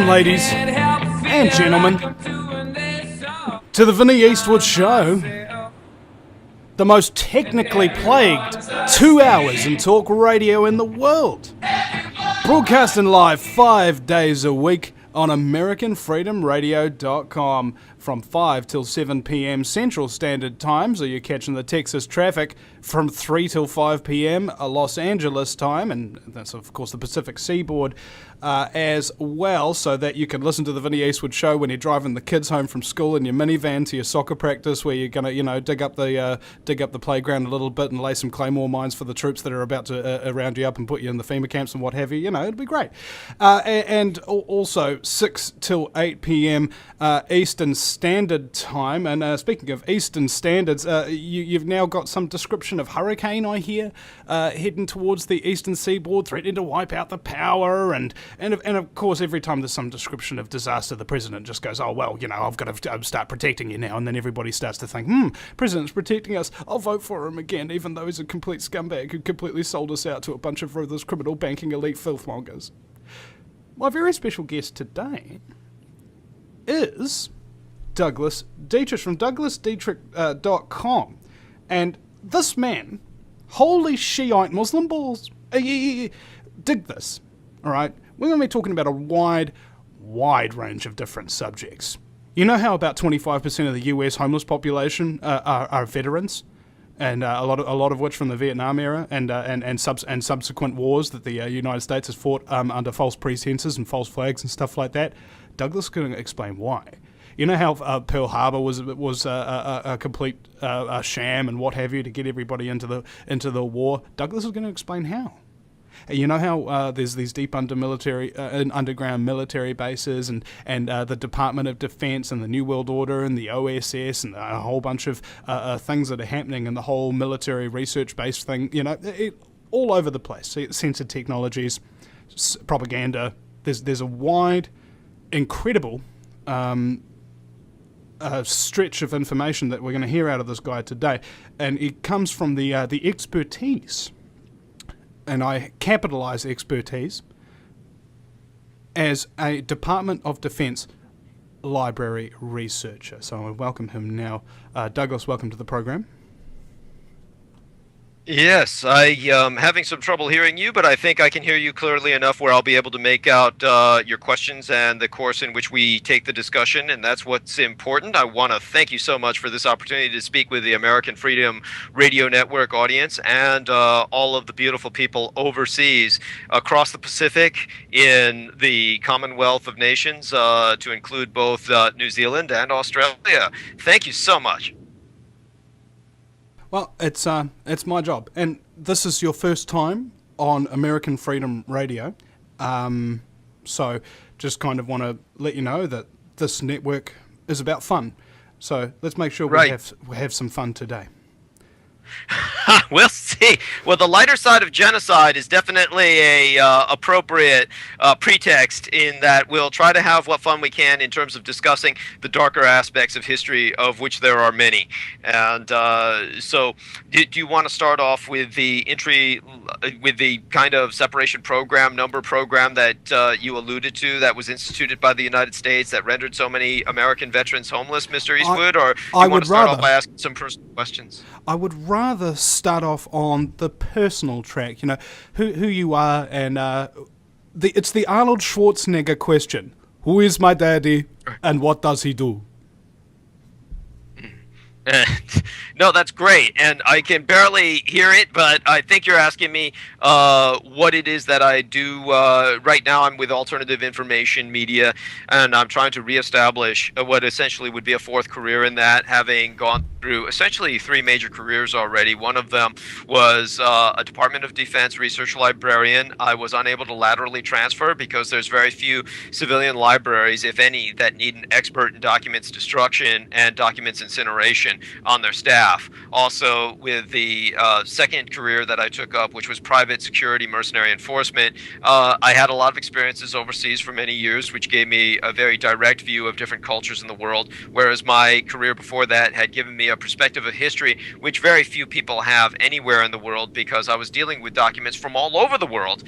Welcome, ladies and gentlemen, to the Vinnie Eastwood Show, the most technically plagued 2 hours in talk radio in the world. Broadcasting live 5 days a week on AmericanFreedomRadio.com from 5 till 7 p.m. Central Standard Time, so you're catching the Texas traffic from 3 till 5 p.m. Los Angeles time, and that's of course the Pacific Seaboard as well, so that you can listen to the Vinnie Eastwood Show when you're driving the kids home from school in your minivan to your soccer practice, where you're gonna, dig up the playground a little bit and lay some claymore mines for the troops that are about to round you up and put you in the FEMA camps and what have you. It'd be great. And also 6 till 8 p.m. Eastern Standard Time. And speaking of Eastern Standards, you've now got some description of hurricane, I hear, heading towards the eastern seaboard, threatening to wipe out the power, and of course every time there's some description of disaster, the president just goes, oh well, I've got to start protecting you now, and then everybody starts to think, president's protecting us, I'll vote for him again, even though he's a complete scumbag who completely sold us out to a bunch of ruthless criminal banking elite filthmongers. My very special guest today is Douglas Dietrich from DouglasDietrich.com. And this man, holy Shiite Muslim balls, dig this, all right? We're going to be talking about a wide range of different subjects. You know how about 25% of the US homeless population are veterans? And a lot of which from the Vietnam era and subsequent wars that the United States has fought under false pretenses and false flags and stuff like that. Douglas is going to explain why. You know how Pearl Harbor was a complete sham and what have you to get everybody into the war. Douglas is going to explain how. You know how there's these deep underground military bases and the Department of Defense and the New World Order and the OSS and a whole bunch of things that are happening in the whole military research-based thing, all over the place. Censored technologies, propaganda. There's a wide, incredible stretch of information that we're going to hear out of this guy today, and it comes from the expertise. And I capitalize expertise as a Department of Defense library researcher. So I welcome him now. Douglas, welcome to the program. Yes, I am having some trouble hearing you, but I think I can hear you clearly enough where I'll be able to make out your questions and the course in which we take the discussion, and that's what's important. I want to thank you so much for this opportunity to speak with the American Freedom Radio Network audience and all of the beautiful people overseas across the Pacific in the Commonwealth of Nations, to include both New Zealand and Australia. Thank you so much. Well, it's my job, and this is your first time on American Freedom Radio, so just kind of want to let you know that this network is about fun. So let's make sure we have some fun today. We'll see. Well, the lighter side of genocide is definitely a appropriate pretext in that we'll try to have what fun we can in terms of discussing the darker aspects of history, of which there are many. And so do you want to start off with the entry, with the kind of separation program, number program that you alluded to that was instituted by the United States that rendered so many American veterans homeless, Mr. Eastwood? Or do you want to start off by asking some personal questions? I would rather start off on the personal track, who you are, and it's the Arnold Schwarzenegger question. Who is my daddy, and what does he do? No, that's great, and I can barely hear it, but I think you're asking me what it is that I do. Right now I'm with Alternative Information Media, and I'm trying to reestablish what essentially would be a fourth career in that, having gone through essentially three major careers already. One of them was a Department of Defense research librarian. I was unable to laterally transfer because there's very few civilian libraries, if any, that need an expert in documents destruction and documents incineration on their staff. Also, with the second career that I took up, which was private security mercenary enforcement, I had a lot of experiences overseas for many years, which gave me a very direct view of different cultures in the world, whereas my career before that had given me perspective of history, which very few people have anywhere in the world, because I was dealing with documents from all over the world,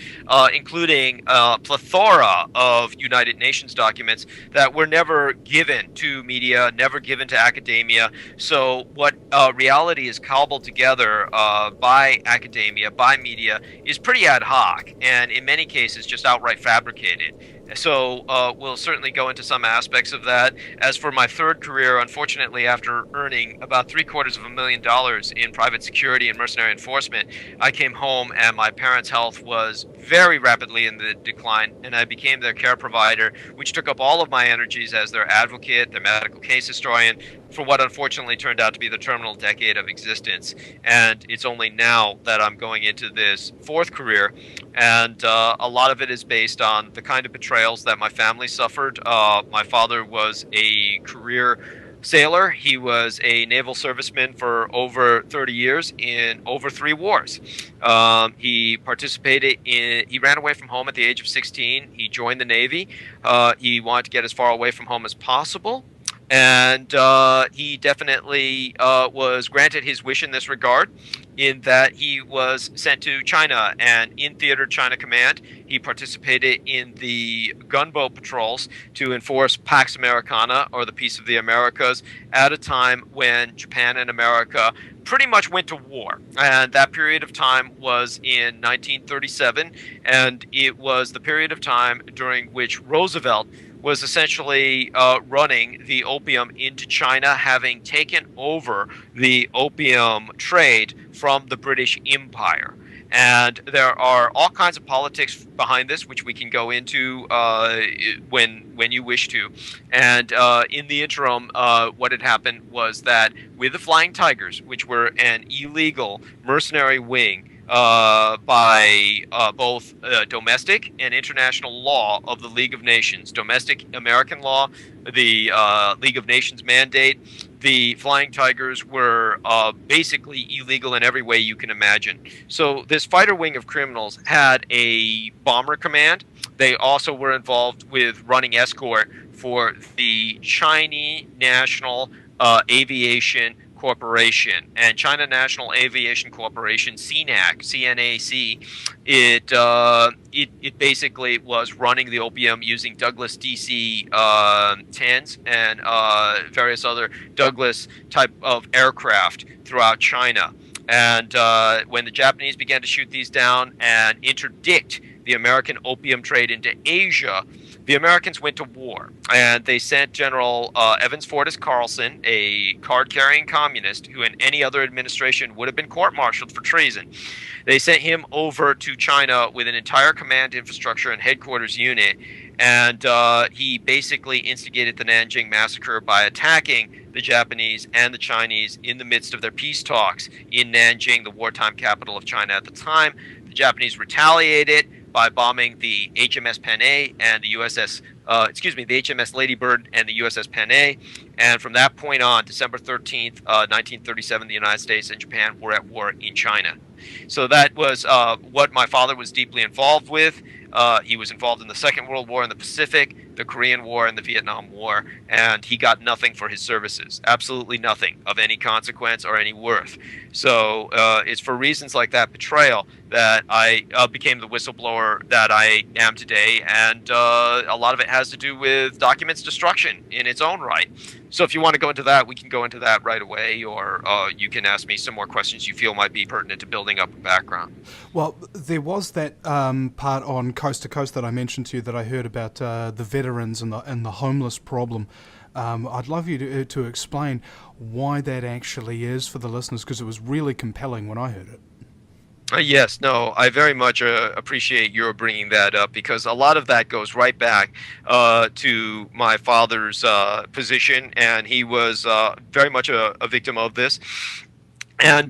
including a plethora of United Nations documents that were never given to media, never given to academia. So what reality is cobbled together by academia, by media, is pretty ad hoc, and in many cases just outright fabricated. So we'll certainly go into some aspects of that. As for my third career, unfortunately, after earning about $750,000 in private security and mercenary enforcement, I came home and my parents' health was very rapidly in the decline, and I became their care provider, which took up all of my energies as their advocate, their medical case historian, for what unfortunately turned out to be the terminal decade of existence. And it's only now that I'm going into this fourth career, and a lot of it is based on the kind of betrayals that my family suffered. My father was a career sailor. He was a naval serviceman for over 30 years in over 3 wars. He participated in, he ran away from home at the age of 16. He joined the Navy. He wanted to get as far away from home as possible. And he definitely was granted his wish in this regard, in that he was sent to China, and in Theater China Command, he participated in the gunboat patrols to enforce Pax Americana, or the Peace of the Americas, at a time when Japan and America pretty much went to war. And that period of time was in 1937, and it was the period of time during which Roosevelt was essentially running the opium into China, having taken over the opium trade from the British Empire. And there are all kinds of politics behind this, which we can go into when you wish to. And in the interim, what had happened was that with the Flying Tigers, which were an illegal mercenary wing by both domestic and international law of the League of Nations, domestic American law, the League of Nations mandate, the Flying Tigers were basically illegal in every way you can imagine. So this fighter wing of criminals had a bomber command. They also were involved with running escort for the Chinese National Aviation Corporation. And China National Aviation Corporation, CNAC, CNAC, it basically was running the opium using Douglas DC-10s and various other Douglas type of aircraft throughout China. And when the Japanese began to shoot these down and interdict the American opium trade into Asia, the Americans went to war, and they sent General Evans Fortis Carlson, a card-carrying communist who in any other administration would have been court-martialed for treason. They sent him over to China with an entire command infrastructure and headquarters unit, and he basically instigated the Nanjing massacre by attacking the Japanese and the Chinese in the midst of their peace talks in Nanjing, the wartime capital of China at the time. The Japanese retaliated by bombing the HMS Panay and the the HMS Lady Bird and the USS Panay. And from that point on, December 13th, 1937, the United States and Japan were at war in China. So that was what my father was deeply involved with. He was involved in the Second World War in the Pacific, the Korean War, and the Vietnam War, and he got nothing for his services. Absolutely nothing of any consequence or any worth. So it's for reasons like that betrayal that I became the whistleblower that I am today, and a lot of it has to do with documents destruction in its own right. So if you want to go into that, we can go into that right away, or you can ask me some more questions you feel might be pertinent to building up a background. Well, there was that part on Coast to Coast that I mentioned to you that I heard about the veterans and the homeless problem. I'd love you to explain why that actually is for the listeners, because it was really compelling when I heard it. Yes, no, I very much appreciate your bringing that up, because a lot of that goes right back to my father's position, and he was very much a victim of this. And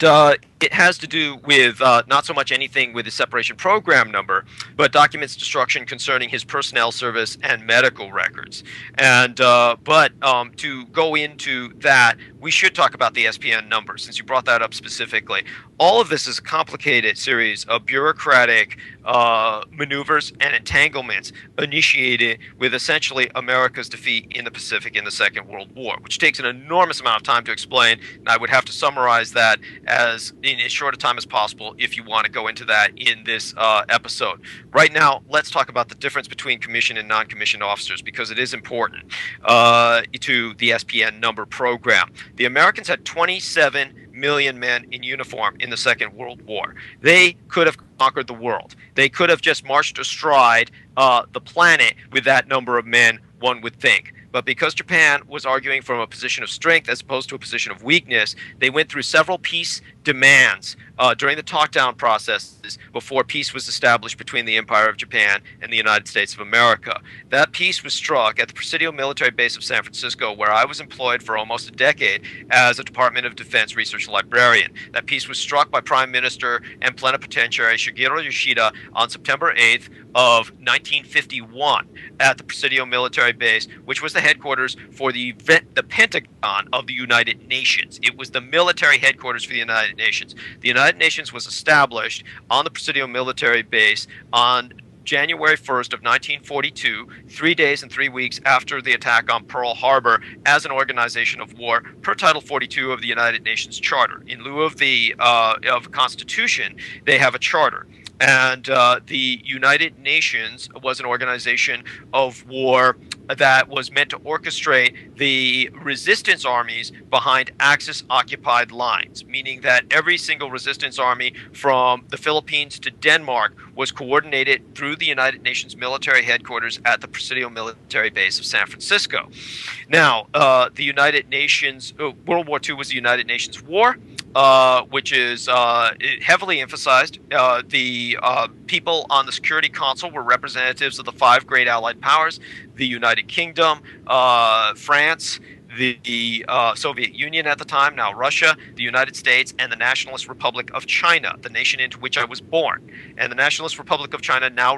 it has to do with not so much anything with his separation program number, but documents destruction concerning his personnel service and medical records. And to go into that, we should talk about the SPN number since you brought that up specifically. All of this is a complicated series of bureaucratic maneuvers and entanglements initiated with essentially America's defeat in the Pacific in the Second World War, which takes an enormous amount of time to explain. And I would have to summarize that as in as short a time as possible if you want to go into that in this episode. Right now, let's talk about the difference between commissioned and non-commissioned officers because it is important to the SPN number program. The Americans had 27 million men in uniform in the Second World War. They could have conquered the world. They could have just marched astride the planet with that number of men, one would think. But because Japan was arguing from a position of strength as opposed to a position of weakness, they went through several peace demands during the talk-down processes before peace was established between the Empire of Japan and the United States of America. That peace was struck at the Presidio military base of San Francisco, where I was employed for almost a decade as a Department of Defense research librarian. That peace was struck by Prime Minister and Plenipotentiary Shigeru Yoshida on September 8th of 1951 at the Presidio military base, which was the headquarters for the Pentagon of the United Nations. It was the military headquarters for the United Nations. The United Nations was established on the Presidio military base on January 1st of 1942, 3 days and 3 weeks after the attack on Pearl Harbor, as an organization of war per Title 42 of the United Nations Charter. In lieu of the Constitution, they have a charter. And the United Nations was an organization of war that was meant to orchestrate the resistance armies behind Axis-occupied lines, meaning that every single resistance army from the Philippines to Denmark was coordinated through the United Nations military headquarters at the Presidio military base of San Francisco. Now, the United Nations, World War II was the United Nations war, which is heavily emphasized. The people on the Security Council were representatives of the five great Allied powers: the United Kingdom, France, the Soviet Union at the time, now Russia, the United States, and the Nationalist Republic of China, the nation into which I was born. And the Nationalist Republic of China now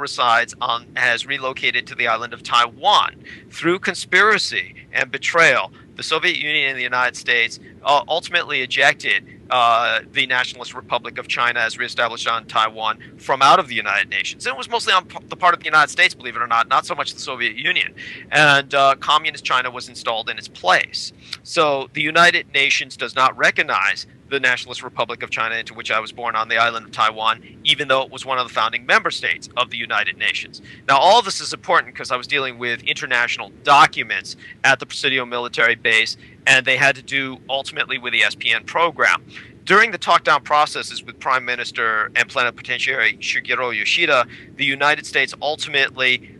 has relocated to the island of Taiwan. Through conspiracy and betrayal, the Soviet Union and the United States ultimately ejected the Nationalist Republic of China, as reestablished on Taiwan, from out of the United Nations. And it was mostly on the part of the United States, believe it or not so much the Soviet Union. And Communist China was installed in its place. So the United Nations does not recognize the Nationalist Republic of China, into which I was born, on the island of Taiwan, even though it was one of the founding member states of the United Nations. Now, all of this is important because I was dealing with international documents at the Presidio military base, and they had to do ultimately with the SPN program. During the talk-down processes with Prime Minister and Plenipotentiary Shigeru Yoshida, the United States ultimately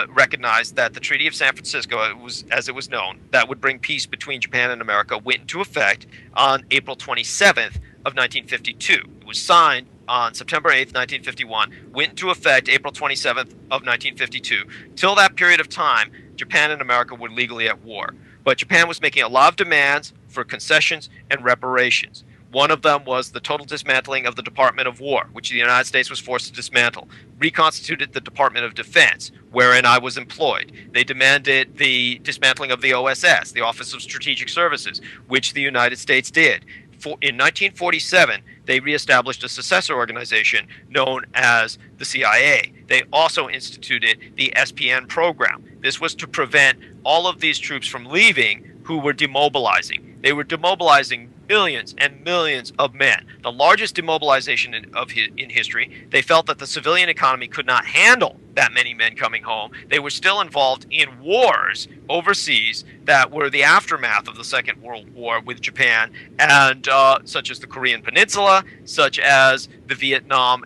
recognized that the Treaty of San Francisco, as it was known, that would bring peace between Japan and America, went into effect on April 27th of 1952. It was signed on September 8th, 1951, went into effect April 27th of 1952. Till that period of time, Japan and America were legally at war. But Japan was making a lot of demands for concessions and reparations. One of them was the total dismantling of the Department of War, which the United States was forced to dismantle, reconstituted the Department of Defense, wherein I was employed. They demanded the dismantling of the OSS, the Office of Strategic Services, which the United States did. In 1947, they reestablished a successor organization known as the CIA. They also instituted the SPN program. This was to prevent all of these troops from leaving who were demobilizing. They were demobilizing millions and millions of men, the largest demobilization in history. They felt that the civilian economy could not handle that many men coming home. They were still involved in wars overseas that were the aftermath of the Second World War with Japan, and such as the Korean Peninsula, such as the Vietnam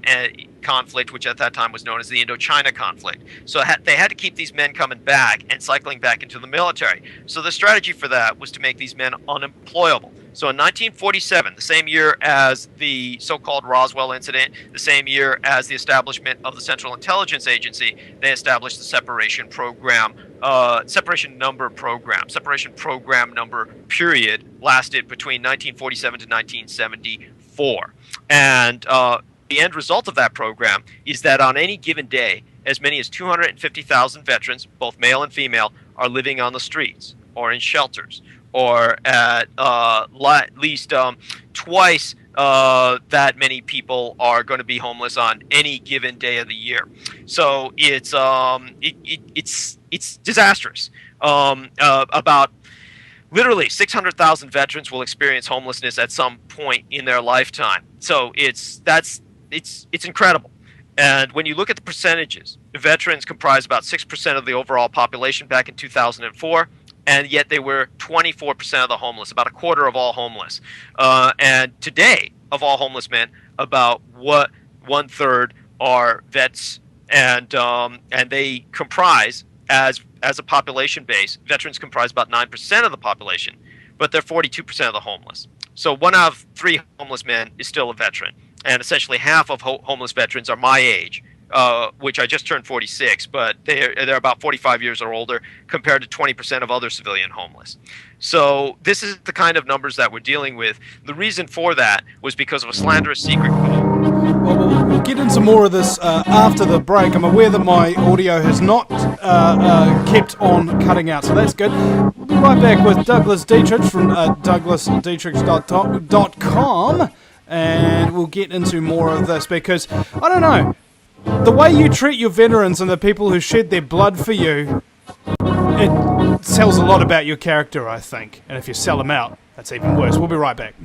conflict, which at that time was known as the Indochina conflict. So they had to keep these men coming back and cycling back into the military. So the strategy for that was to make these men unemployable. So in 1947, the same year as the so-called Roswell incident, the same year as the establishment of the Central Intelligence Agency, they established the separation program, separation program number period lasted between 1947 to 1974. 2004. And the end result of that program is that on any given day, as many as 250,000 veterans, both male and female, are living on the streets or in shelters, or at least twice that many people are going to be homeless on any given day of the year. So it's disastrous. About literally 600,000 veterans will experience homelessness at some point in their lifetime. So it's incredible. And when you look at the percentages, veterans comprise about 6% of the overall population back in 2004, and yet they were 24% of the homeless, about a quarter of all homeless. And today, of all homeless men, about 1/3 are vets, and they comprise, as a population base, veterans comprise about 9% of the population, but they're 42% of the homeless. So 1 out of 3 homeless men is still a veteran. And essentially half of homeless veterans are my age, which I just turned 46, but they're about 45 years or older compared to 20% of other civilian homeless. So this is the kind of numbers that we're dealing with. The reason for that was because of a slanderous secret code. Well, we'll get into more of this after the break. I'm aware that my audio has not kept on cutting out, so that's good. We'll be right back with Douglas Dietrich from douglasdietrich.com. And we'll get into more of this because, I don't know, the way you treat your veterans and the people who shed their blood for you, it tells a lot about your character, I think. And if you sell them out, that's even worse. We'll be right back.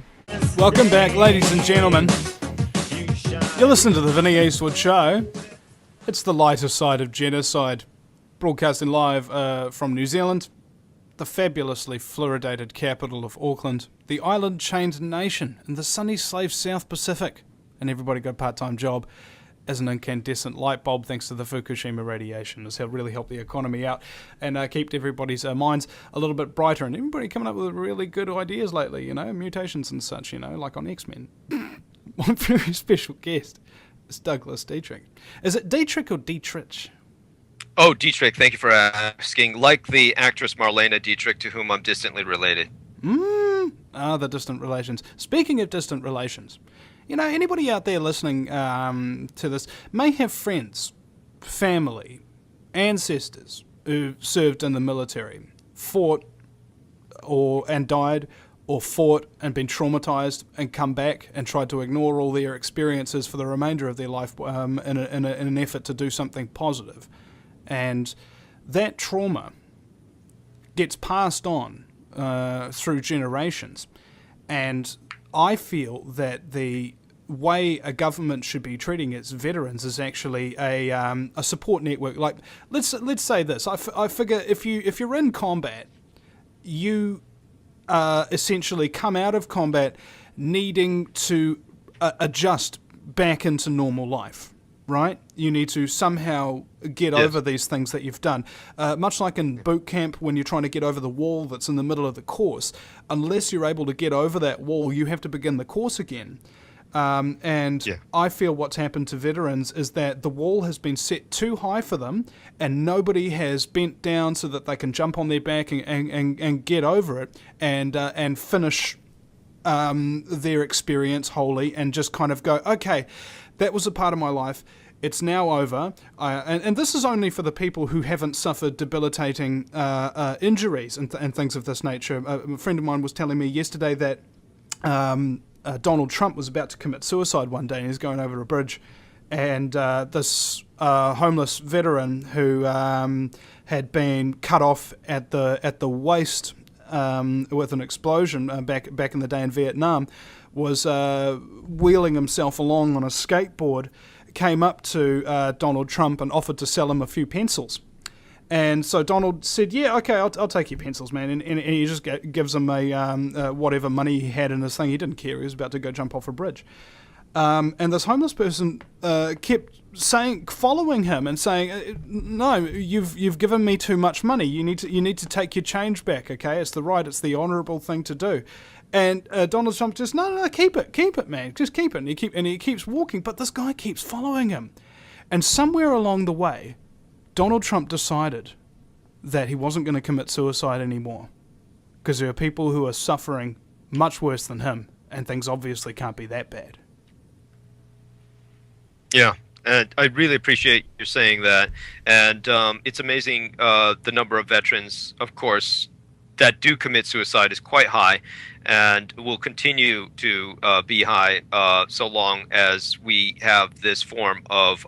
Welcome back, ladies and gentlemen. You're listening to the Vinnie Eastwood Show. It's the lighter side of genocide. Broadcasting live from New Zealand, the fabulously fluoridated capital of Auckland, the island-chained nation in the sunny slave South Pacific, and everybody got a part-time job as an incandescent light bulb thanks to the Fukushima radiation. It's really helped the economy out and kept everybody's minds a little bit brighter, and everybody coming up with really good ideas lately, mutations and such, like on X-Men. My very special guest is Douglas Dietrich. Is it Dietrich or Dietrich? Oh, Dietrich, thank you for asking. Like the actress Marlene Dietrich, to whom I'm distantly related. The distant relations. Speaking of distant relations, anybody out there listening to this may have friends, family, ancestors who served in the military, fought and died, or fought and been traumatized and come back and tried to ignore all their experiences for the remainder of their life in an effort to do something positive. And that trauma gets passed on through generations. And I feel that the way a government should be treating its veterans is actually a support network. Like, let's say this. I figure if you're in combat, you essentially come out of combat needing to adjust back into normal life. Right? You need to somehow get over these things that you've done. Much like in boot camp when you're trying to get over the wall that's in the middle of the course, unless you're able to get over that wall, you have to begin the course again. I feel what's happened to veterans is that the wall has been set too high for them and nobody has bent down so that they can jump on their back and get over it and finish their experience wholly and just kind of go, okay, that was a part of my life. It's now over. And this is only for the people who haven't suffered debilitating injuries and things of this nature. A friend of mine was telling me yesterday that Donald Trump was about to commit suicide one day and he's going over a bridge. And this homeless veteran who had been cut off at the waist with an explosion back in the day in Vietnam was wheeling himself along on a skateboard, came up to Donald Trump and offered to sell him a few pencils. And so Donald said, yeah, okay, I'll take your pencils, man. And he just gives him a whatever money he had in his thing. He didn't care. He was about to go jump off a bridge. And this homeless person kept following him and saying, no, you've given me too much money. You need to take your change back, okay? It's the honourable thing to do. And Donald Trump just, no, keep it, man. Just keep it. And he keeps walking, but this guy keeps following him. And somewhere along the way, Donald Trump decided that he wasn't going to commit suicide anymore because there are people who are suffering much worse than him and things obviously can't be that bad. Yeah, and I really appreciate you saying that. And it's amazing the number of veterans, of course, that do commit suicide is quite high, and will continue to be high so long as we have this form of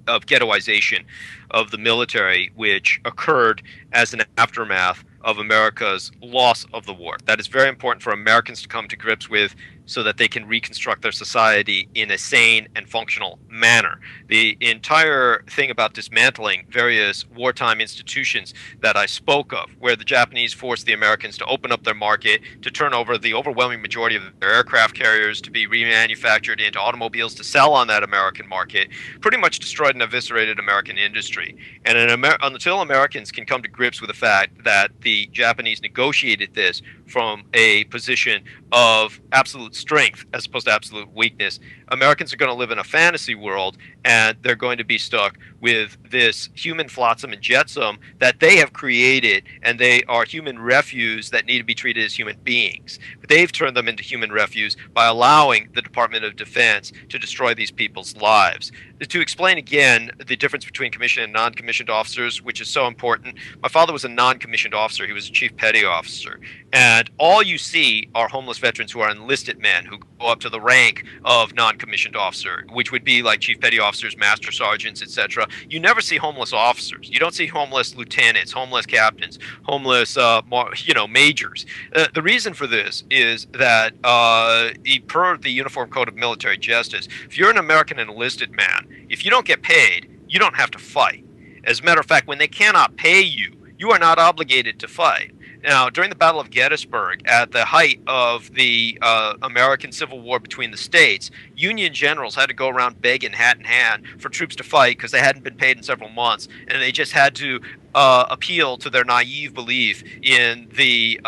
ghettoization of the military, which occurred as an aftermath of America's loss of the war. That is very important for Americans to come to grips with so that they can reconstruct their society in a sane and functional manner. The entire thing about dismantling various wartime institutions that I spoke of, where the Japanese forced the Americans to open up their market, to turn over the overwhelming majority of their aircraft carriers to be remanufactured into automobiles to sell on that American market, pretty much destroyed and eviscerated American industry. And until Americans can come to grips with the fact that the Japanese negotiated this from a position of absolute strength as opposed to absolute weakness, Americans are going to live in a fantasy world, and they're going to be stuck with this human flotsam and jetsam that they have created, and they are human refuse that need to be treated as human beings. But they've turned them into human refuse by allowing the Department of Defense to destroy these people's lives. To explain again the difference between commissioned and non-commissioned officers, which is so important, my father was a non-commissioned officer. He was a chief petty officer. And all you see are homeless veterans who are enlisted men who go up to the rank of non-commissioned officer, which would be like chief petty officers, master sergeants, etc. You never see homeless officers. You don't see homeless lieutenants, homeless captains, homeless majors. The reason for this is that per the Uniform Code of Military Justice, if you're an American enlisted man, if you don't get paid, you don't have to fight. As a matter of fact, when they cannot pay you, you are not obligated to fight. Now, during the Battle of Gettysburg, at the height of the American Civil War between the states, Union generals had to go around begging hat in hand for troops to fight because they hadn't been paid in several months, and they just had to appeal to their naive belief in the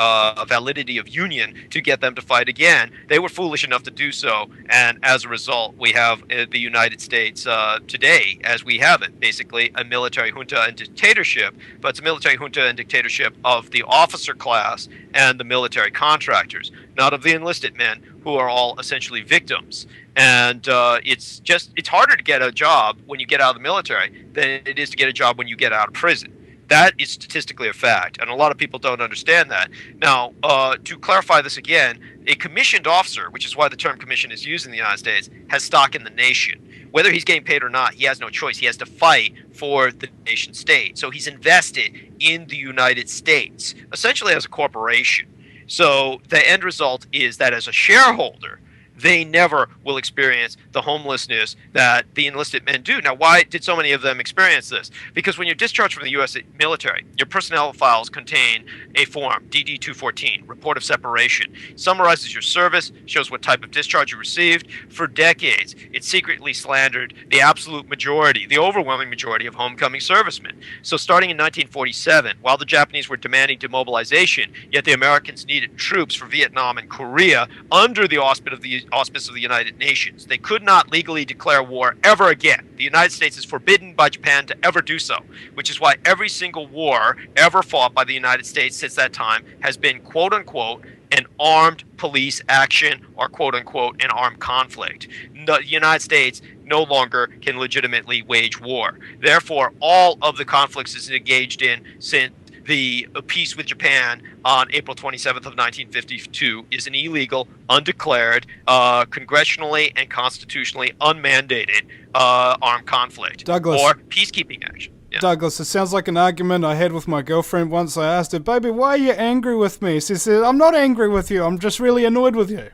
validity of union to get them to fight again. They were foolish enough to do so, and as a result, we have the United States today, as we have it, basically a military junta and dictatorship, but it's a military junta and dictatorship of the officer class and the military contractors, not of the enlisted men, who are all essentially victims. And it's harder to get a job when you get out of the military than it is to get a job when you get out of prison. That is statistically a fact, and a lot of people don't understand that. Now, to clarify this again, a commissioned officer, which is why the term commission is used in the United States, has stock in the nation. Whether he's getting paid or not, he has no choice. He has to fight for the nation state. So he's invested in the United States, essentially as a corporation. So the end result is that as a shareholder, they never will experience the homelessness that the enlisted men do. Now, why did so many of them experience this? Because when you're discharged from the U.S. military, your personnel files contain a form, DD-214, Report of Separation. Summarizes your service, shows what type of discharge you received. For decades, it secretly slandered the absolute majority, the overwhelming majority of homecoming servicemen. So starting in 1947, while the Japanese were demanding demobilization, yet the Americans needed troops for Vietnam and Korea under the auspice of the United Nations. They could not legally declare war ever again. The United States is forbidden by Japan to ever do so, which is why every single war ever fought by the United States since that time has been, quote unquote, an armed police action or, quote unquote, an armed conflict. The United States no longer can legitimately wage war. Therefore, all of the conflicts it's engaged in since the peace with Japan on April 27th of 1952 is an illegal, undeclared, congressionally and constitutionally unmandated armed conflict Douglas, or peacekeeping action. Yeah. Douglas, it sounds like an argument I had with my girlfriend once. I asked her, "Baby, why are you angry with me?" She said, "I'm not angry with you. I'm just really annoyed with you."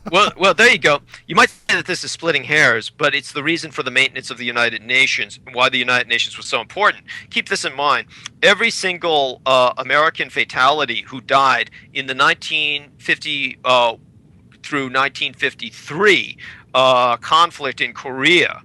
Well, there you go. You might say that this is splitting hairs, but it's the reason for the maintenance of the United Nations and why the United Nations was so important. Keep this in mind. Every single American fatality who died in the 1950 through 1953 conflict in Korea,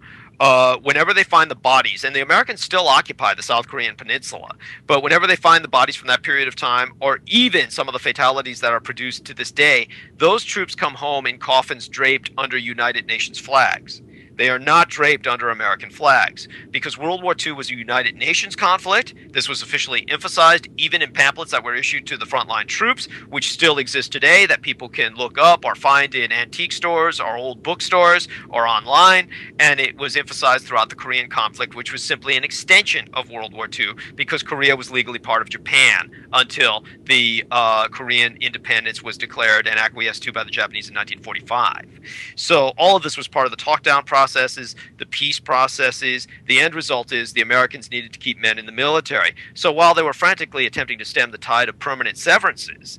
whenever they find the bodies, and the Americans still occupy the South Korean peninsula, but whenever they find the bodies from that period of time, or even some of the fatalities that are produced to this day, those troops come home in coffins draped under United Nations flags. They are not draped under American flags because World War II was a United Nations conflict. This was officially emphasized even in pamphlets that were issued to the frontline troops, which still exist today that people can look up or find in antique stores or old bookstores or online. And it was emphasized throughout the Korean conflict, which was simply an extension of World War II because Korea was legally part of Japan until the Korean independence was declared and acquiesced to by the Japanese in 1945. So all of this was part of the talk-down processes, the peace processes. The end result is the Americans needed to keep men in the military. So while they were frantically attempting to stem the tide of permanent severances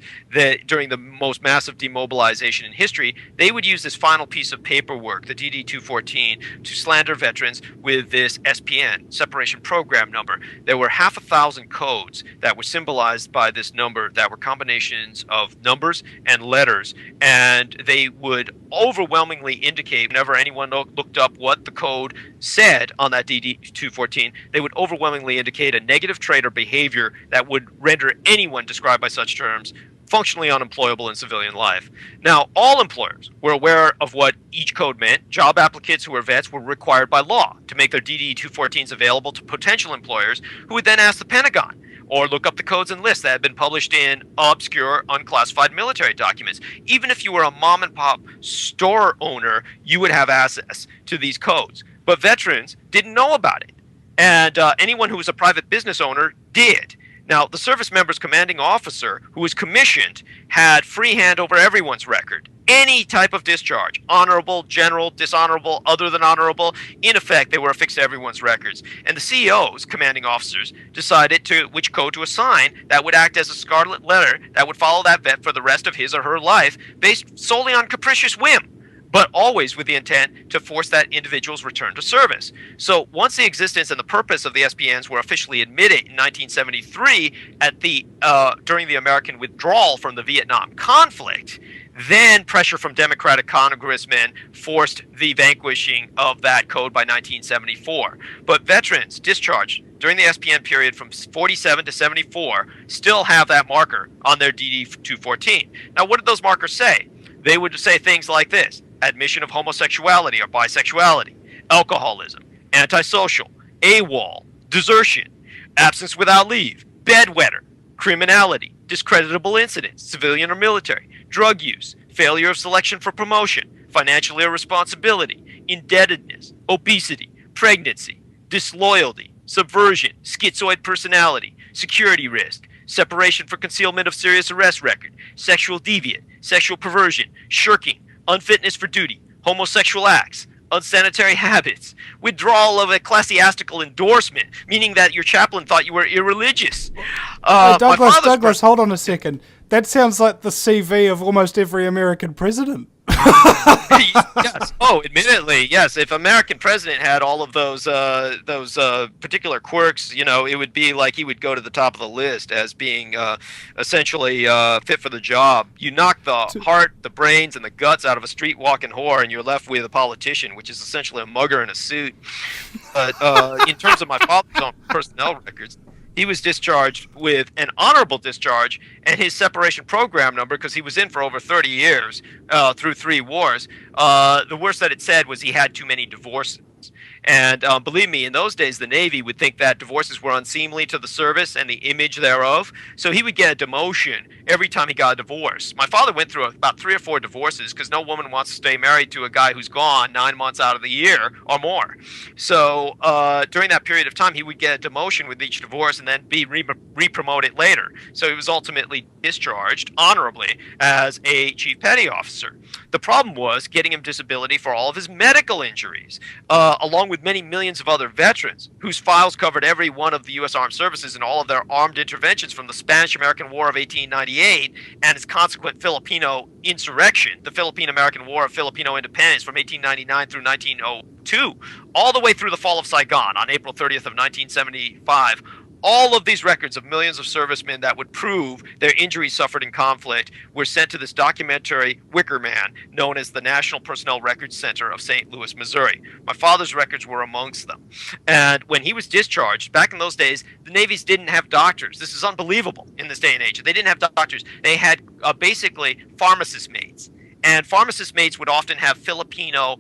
during the most massive demobilization in history, they would use this final piece of paperwork, the DD-214, to slander veterans with this SPN, Separation Program Number. There were 500,000 codes that were symbolized by this number that were combinations of numbers and letters, and they would overwhelmingly indicate whenever anyone looked up what the code said on that DD-214, they would overwhelmingly indicate a negative trait or behavior that would render anyone described by such terms functionally unemployable in civilian life. Now, all employers were aware of what each code meant. Job applicants who were vets were required by law to make their DD-214s available to potential employers who would then ask the Pentagon or look up the codes and lists that had been published in obscure, unclassified military documents. Even if you were a mom and pop store owner, you would have access to these codes. But veterans didn't know about it. And anyone who was a private business owner did. Now, the service member's commanding officer, who was commissioned, had free hand over everyone's record. Any type of discharge, honorable, general, dishonorable, other than honorable, in effect, they were affixed to everyone's records. And the CEOs, commanding officers, decided which code to assign that would act as a scarlet letter that would follow that vet for the rest of his or her life, based solely on capricious whim, but always with the intent to force that individual's return to service. So once the existence and the purpose of the SPNs were officially admitted in 1973 during the American withdrawal from the Vietnam conflict, then pressure from Democratic congressmen forced the vanquishing of that code by 1974. But veterans discharged during the SPN period from 47 to 74 still have that marker on their DD-214. Now, what did those markers say? They would say things like this: admission of homosexuality or bisexuality, alcoholism, antisocial, AWOL, desertion, absence without leave, bedwetter, criminality, discreditable incidents, civilian or military, drug use, failure of selection for promotion, financial irresponsibility, indebtedness, obesity, pregnancy, disloyalty, subversion, schizoid personality, security risk, separation for concealment of serious arrest record, sexual deviant, sexual perversion, shirking, unfitness for duty, homosexual acts, unsanitary habits, withdrawal of ecclesiastical endorsement, meaning that your chaplain thought you were irreligious. Douglas, hold on a second. That sounds like the CV of almost every American president. Yes. Oh, admittedly, yes. If American president had all of those particular quirks, it would be like he would go to the top of the list as being essentially fit for the job. You knock the heart, the brains, and the guts out of a street-walking whore, and you're left with a politician, which is essentially a mugger in a suit. But in terms of my father's own personnel records, he was discharged with an honorable discharge and his separation program number, because he was in for over 30 years through 3 wars. The worst that it said was he had too many divorces. And believe me, in those days, the Navy would think that divorces were unseemly to the service and the image thereof. So he would get a demotion every time he got a divorce. My father went through about 3 or 4 divorces because no woman wants to stay married to a guy who's gone 9 months out of the year or more. So during that period of time, he would get a demotion with each divorce and then be re-promoted later. So he was ultimately discharged honorably as a chief petty officer. The problem was getting him disability for all of his medical injuries, along with many millions of other veterans whose files covered every one of the U.S. Armed Services and all of their armed interventions from the Spanish-American War of 1898 and its consequent Filipino insurrection, the Philippine-American War of Filipino Independence from 1899 through 1902, all the way through the fall of Saigon on April 30th of 1975. All of these records of millions of servicemen that would prove their injuries suffered in conflict were sent to this documentary wicker man known as the National Personnel Records Center of St. Louis, Missouri. My father's records were amongst them. And when he was discharged, back in those days, the Navies didn't have doctors. This is unbelievable in this day and age. They didn't have doctors. They had basically pharmacist mates. And pharmacist mates would often have Filipino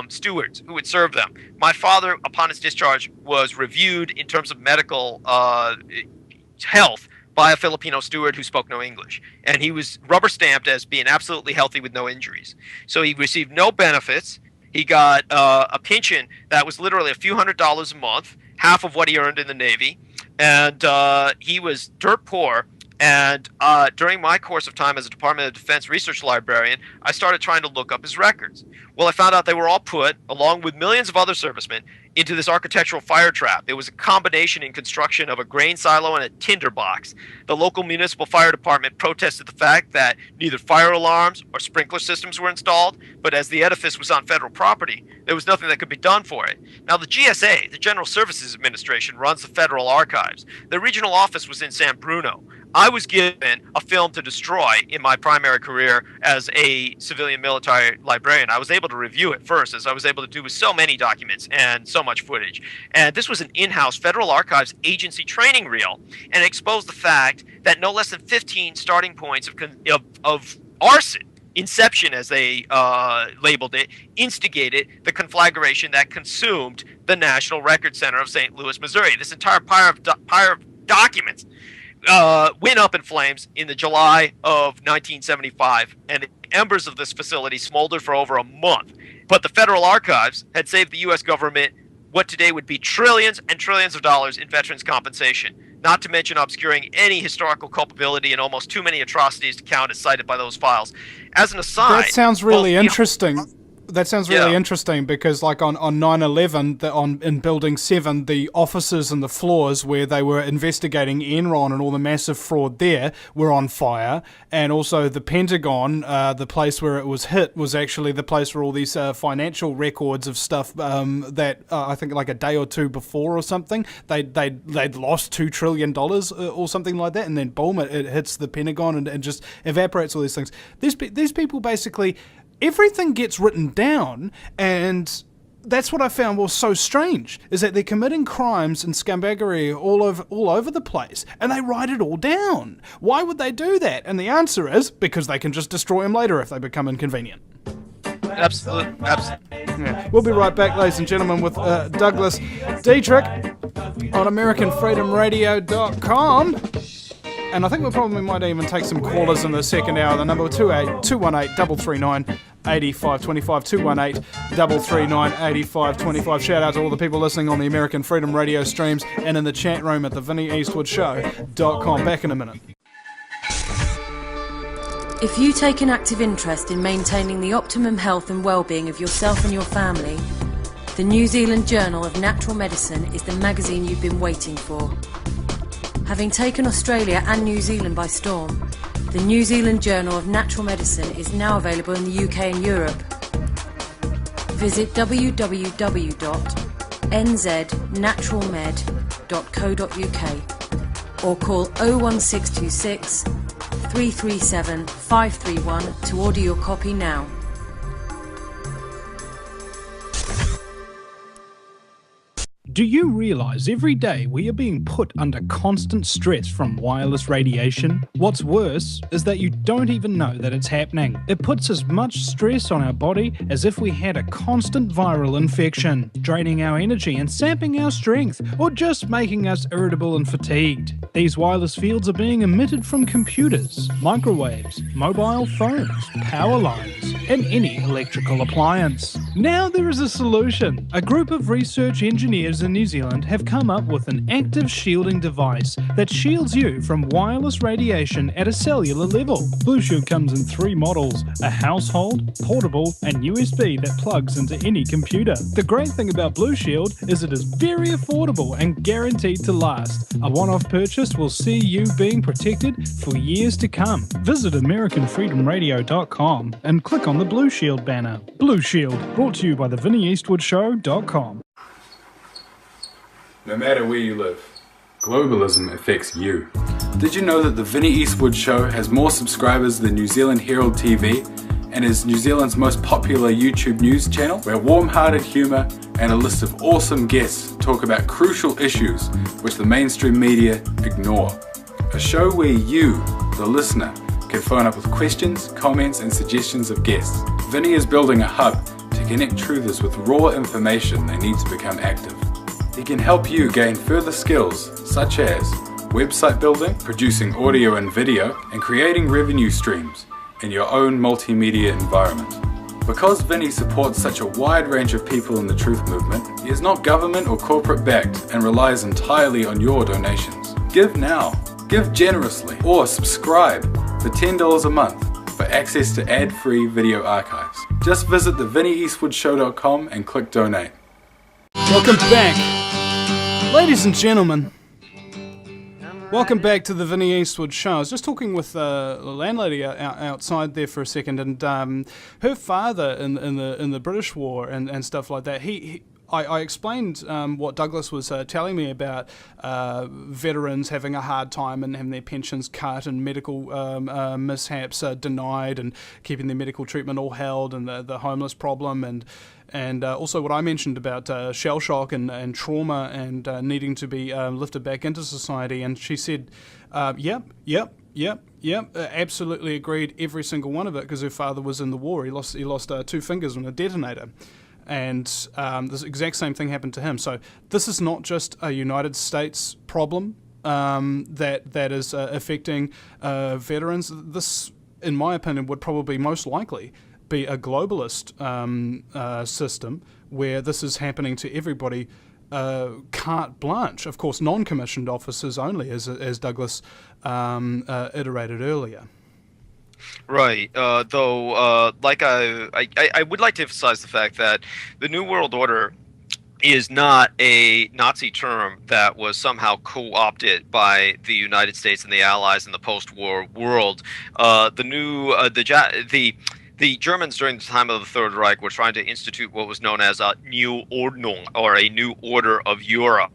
stewards who would serve them. My father, upon his discharge, was reviewed in terms of medical health by a Filipino steward who spoke no English. And he was rubber stamped as being absolutely healthy with no injuries. So he received no benefits. He got a pension that was literally a few $100s a month, half of what he earned in the Navy. And he was dirt poor. And during my course of time as a Department of Defense research librarian, I started trying to look up his records. Well, I found out they were all put, along with millions of other servicemen, into this architectural fire trap. It was a combination in construction of a grain silo and a tinder box. The local municipal fire department protested the fact that neither fire alarms or sprinkler systems were installed, but as the edifice was on federal property, there was nothing that could be done for it. Now, the GSA, the General Services Administration, runs the federal archives. The regional office was in San Bruno. I was given a film to destroy in my primary career as a civilian military librarian. I was able to review it first, as I was able to do with so many documents and so much footage. And this was an in-house Federal Archives agency training reel, and it exposed the fact that no less than 15 starting points of arson, inception as they labeled it, instigated the conflagration that consumed the National Record Center of St. Louis, Missouri. This entire pile of documents went up in flames in the July of 1975, and the embers of this facility smoldered for over a month. But the Federal Archives had saved the U.S. government what today would be trillions and trillions of dollars in veterans' compensation, not to mention obscuring any historical culpability and almost too many atrocities to count as cited by those files. As an aside... That sounds really interesting. That sounds really interesting because, like, on 9/11, in Building 7, the offices and the floors where they were investigating Enron and all the massive fraud there were on fire. And also the Pentagon, the place where it was hit, was actually the place where all these financial records of stuff that I think like a day or two before or something, they'd lost $2 trillion or something like that. And then boom, it hits the Pentagon and just evaporates all these things. These people basically... Everything gets written down, and that's what I found was so strange, is that they're committing crimes and scumbaggery all over the place, and they write it all down. Why would they do that? And the answer is because they can just destroy them later if they become inconvenient. Absolutely. Yeah. We'll be right back, ladies and gentlemen, with Douglas Dietrich on AmericanFreedomRadio.com. And I think we probably might even take some callers in the second hour. The number 218-339-8525, 218-339-8525. Shout out to all the people listening on the American Freedom Radio streams and in the chat room at the VinnyEastwoodShow.com. Back in a minute. If you take an active interest in maintaining the optimum health and well-being of yourself and your family, the New Zealand Journal of Natural Medicine is the magazine you've been waiting for. Having taken Australia and New Zealand by storm, the New Zealand Journal of Natural Medicine is now available in the UK and Europe. Visit www.nznaturalmed.co.uk or call 01626 337 531 to order your copy now. Do you realise every day we are being put under constant stress from wireless radiation? What's worse is that you don't even know that it's happening. It puts as much stress on our body as if we had a constant viral infection, draining our energy and sapping our strength, or just making us irritable and fatigued. These wireless fields are being emitted from computers, microwaves, mobile phones, power lines, and any electrical appliance. Now there is a solution. A group of research engineers in New Zealand have come up with an active shielding device that shields you from wireless radiation at a cellular level. Blue Shield comes in 3 models: a household, portable, and USB that plugs into any computer. The great thing about Blue Shield is it is very affordable and guaranteed to last. A one-off purchase will see you being protected for years to come. Visit AmericanFreedomRadio.com and click on the Blue Shield banner. Blue Shield, brought to you by the VinnyEastwoodShow.com. No matter where you live, globalism affects you. Did you know that the Vinny Eastwood Show has more subscribers than New Zealand Herald TV and is New Zealand's most popular YouTube news channel, where warm-hearted humour and a list of awesome guests talk about crucial issues which the mainstream media ignore? A show where you, the listener, can phone up with questions, comments, and suggestions of guests. Vinny is building a hub to connect truthers with raw information they need to become active. He can help you gain further skills such as website building, producing audio and video, and creating revenue streams in your own multimedia environment. Because Vinny supports such a wide range of people in the truth movement, he is not government or corporate backed and relies entirely on your donations. Give now, give generously, or subscribe for $10 a month for access to ad-free video archives. Just visit thevinnieeastwoodshow.com and click donate. Welcome back, ladies and gentlemen. Welcome back to the Vinnie Eastwood Show. I was just talking with a landlady outside there for a second, and her father in the British War and stuff like that. I explained what Douglas was telling me about veterans having a hard time and having their pensions cut and medical mishaps denied and keeping their medical treatment all held, and the homeless problem, and also what I mentioned about shell shock and trauma and needing to be lifted back into society. And she said, yep, absolutely agreed, every single one of it, because her father was in the war. He lost 2 fingers on a detonator. And this exact same thing happened to him. So this is not just a United States problem that is affecting veterans. This, in my opinion, would probably most likely be a globalist system where this is happening to everybody carte blanche. Of course, non-commissioned officers only, as Douglas iterated earlier. Right. Though, like I would like to emphasize the fact that the New World Order is not a Nazi term that was somehow co-opted by the United States and the Allies in the post-war world. The Germans during the time of the Third Reich were trying to institute what was known as a New Ordnung, or a new order of Europe.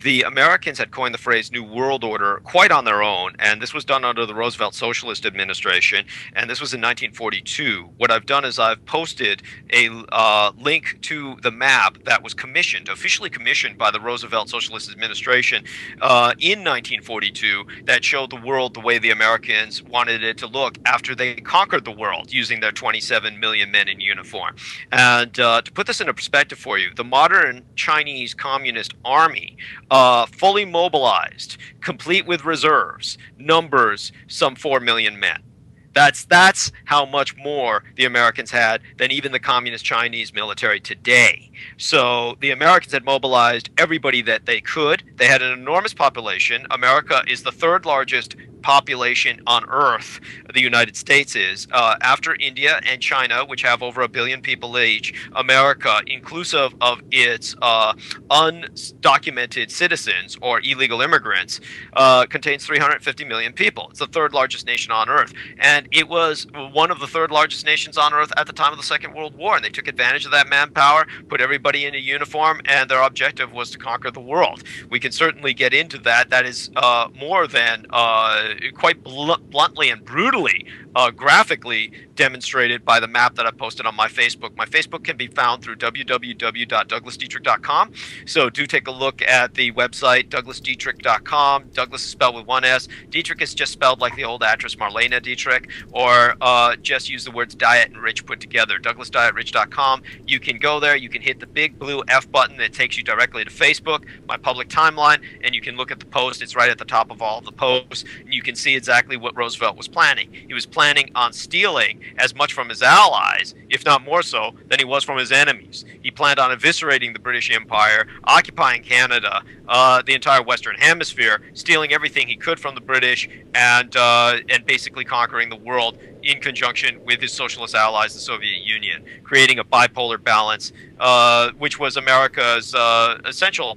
The Americans had coined the phrase New World Order quite on their own, and this was done under the Roosevelt Socialist Administration, and this was in 1942. What I've done is I've posted a link to the map that was officially commissioned by the Roosevelt Socialist Administration in 1942, that showed the world the way the Americans wanted it to look after they conquered the world using their 27 million men in uniform. And to put this into perspective for you, the modern Chinese Communist Army, fully mobilized, complete with reserves, numbers some 4 million men. That's how much more the Americans had than even the Communist Chinese military today. So the Americans had mobilized everybody that they could. They had an enormous population. America is the 3rd largest population on Earth, the United States is, after India and China, which have over 1 billion people each. America, inclusive of its undocumented citizens or illegal immigrants, contains 350 million people. It's the 3rd largest nation on Earth, and it was one of the 3rd largest nations on Earth at the time of the Second World War, and they took advantage of that manpower, put everybody in a uniform, and their objective was to conquer the world. We can certainly get into that. That is more than quite bluntly and brutally graphically demonstrated by the map that I posted on my Facebook. My Facebook can be found through www.douglasdietrich.com. So do take a look at the website, douglasdietrich.com. Douglas is spelled with 1 S. Dietrich is just spelled like the old actress Marlene Dietrich, or just use the words diet and rich put together, douglasdietrich.com. You can go there, you can hit the big blue F button that takes you directly to Facebook, my public timeline, and you can look at the post. It's right at the top of all of the posts, and you can see exactly what Roosevelt was planning. He was planning on stealing as much from his allies, if not more so, than he was from his enemies. He planned on eviscerating the British Empire, occupying Canada, the entire Western Hemisphere, stealing everything he could from the British, and basically conquering the world in conjunction with his socialist allies, the Soviet Union, creating a bipolar balance, which was America's essential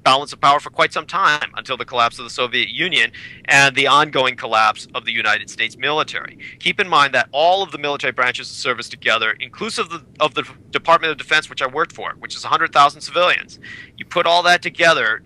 balance of power for quite some time, until the collapse of the Soviet Union and the ongoing collapse of the United States military. Keep in mind that all of the military branches of service together, inclusive of the Department of Defense, which I worked for, which is 100,000 civilians, you put all that together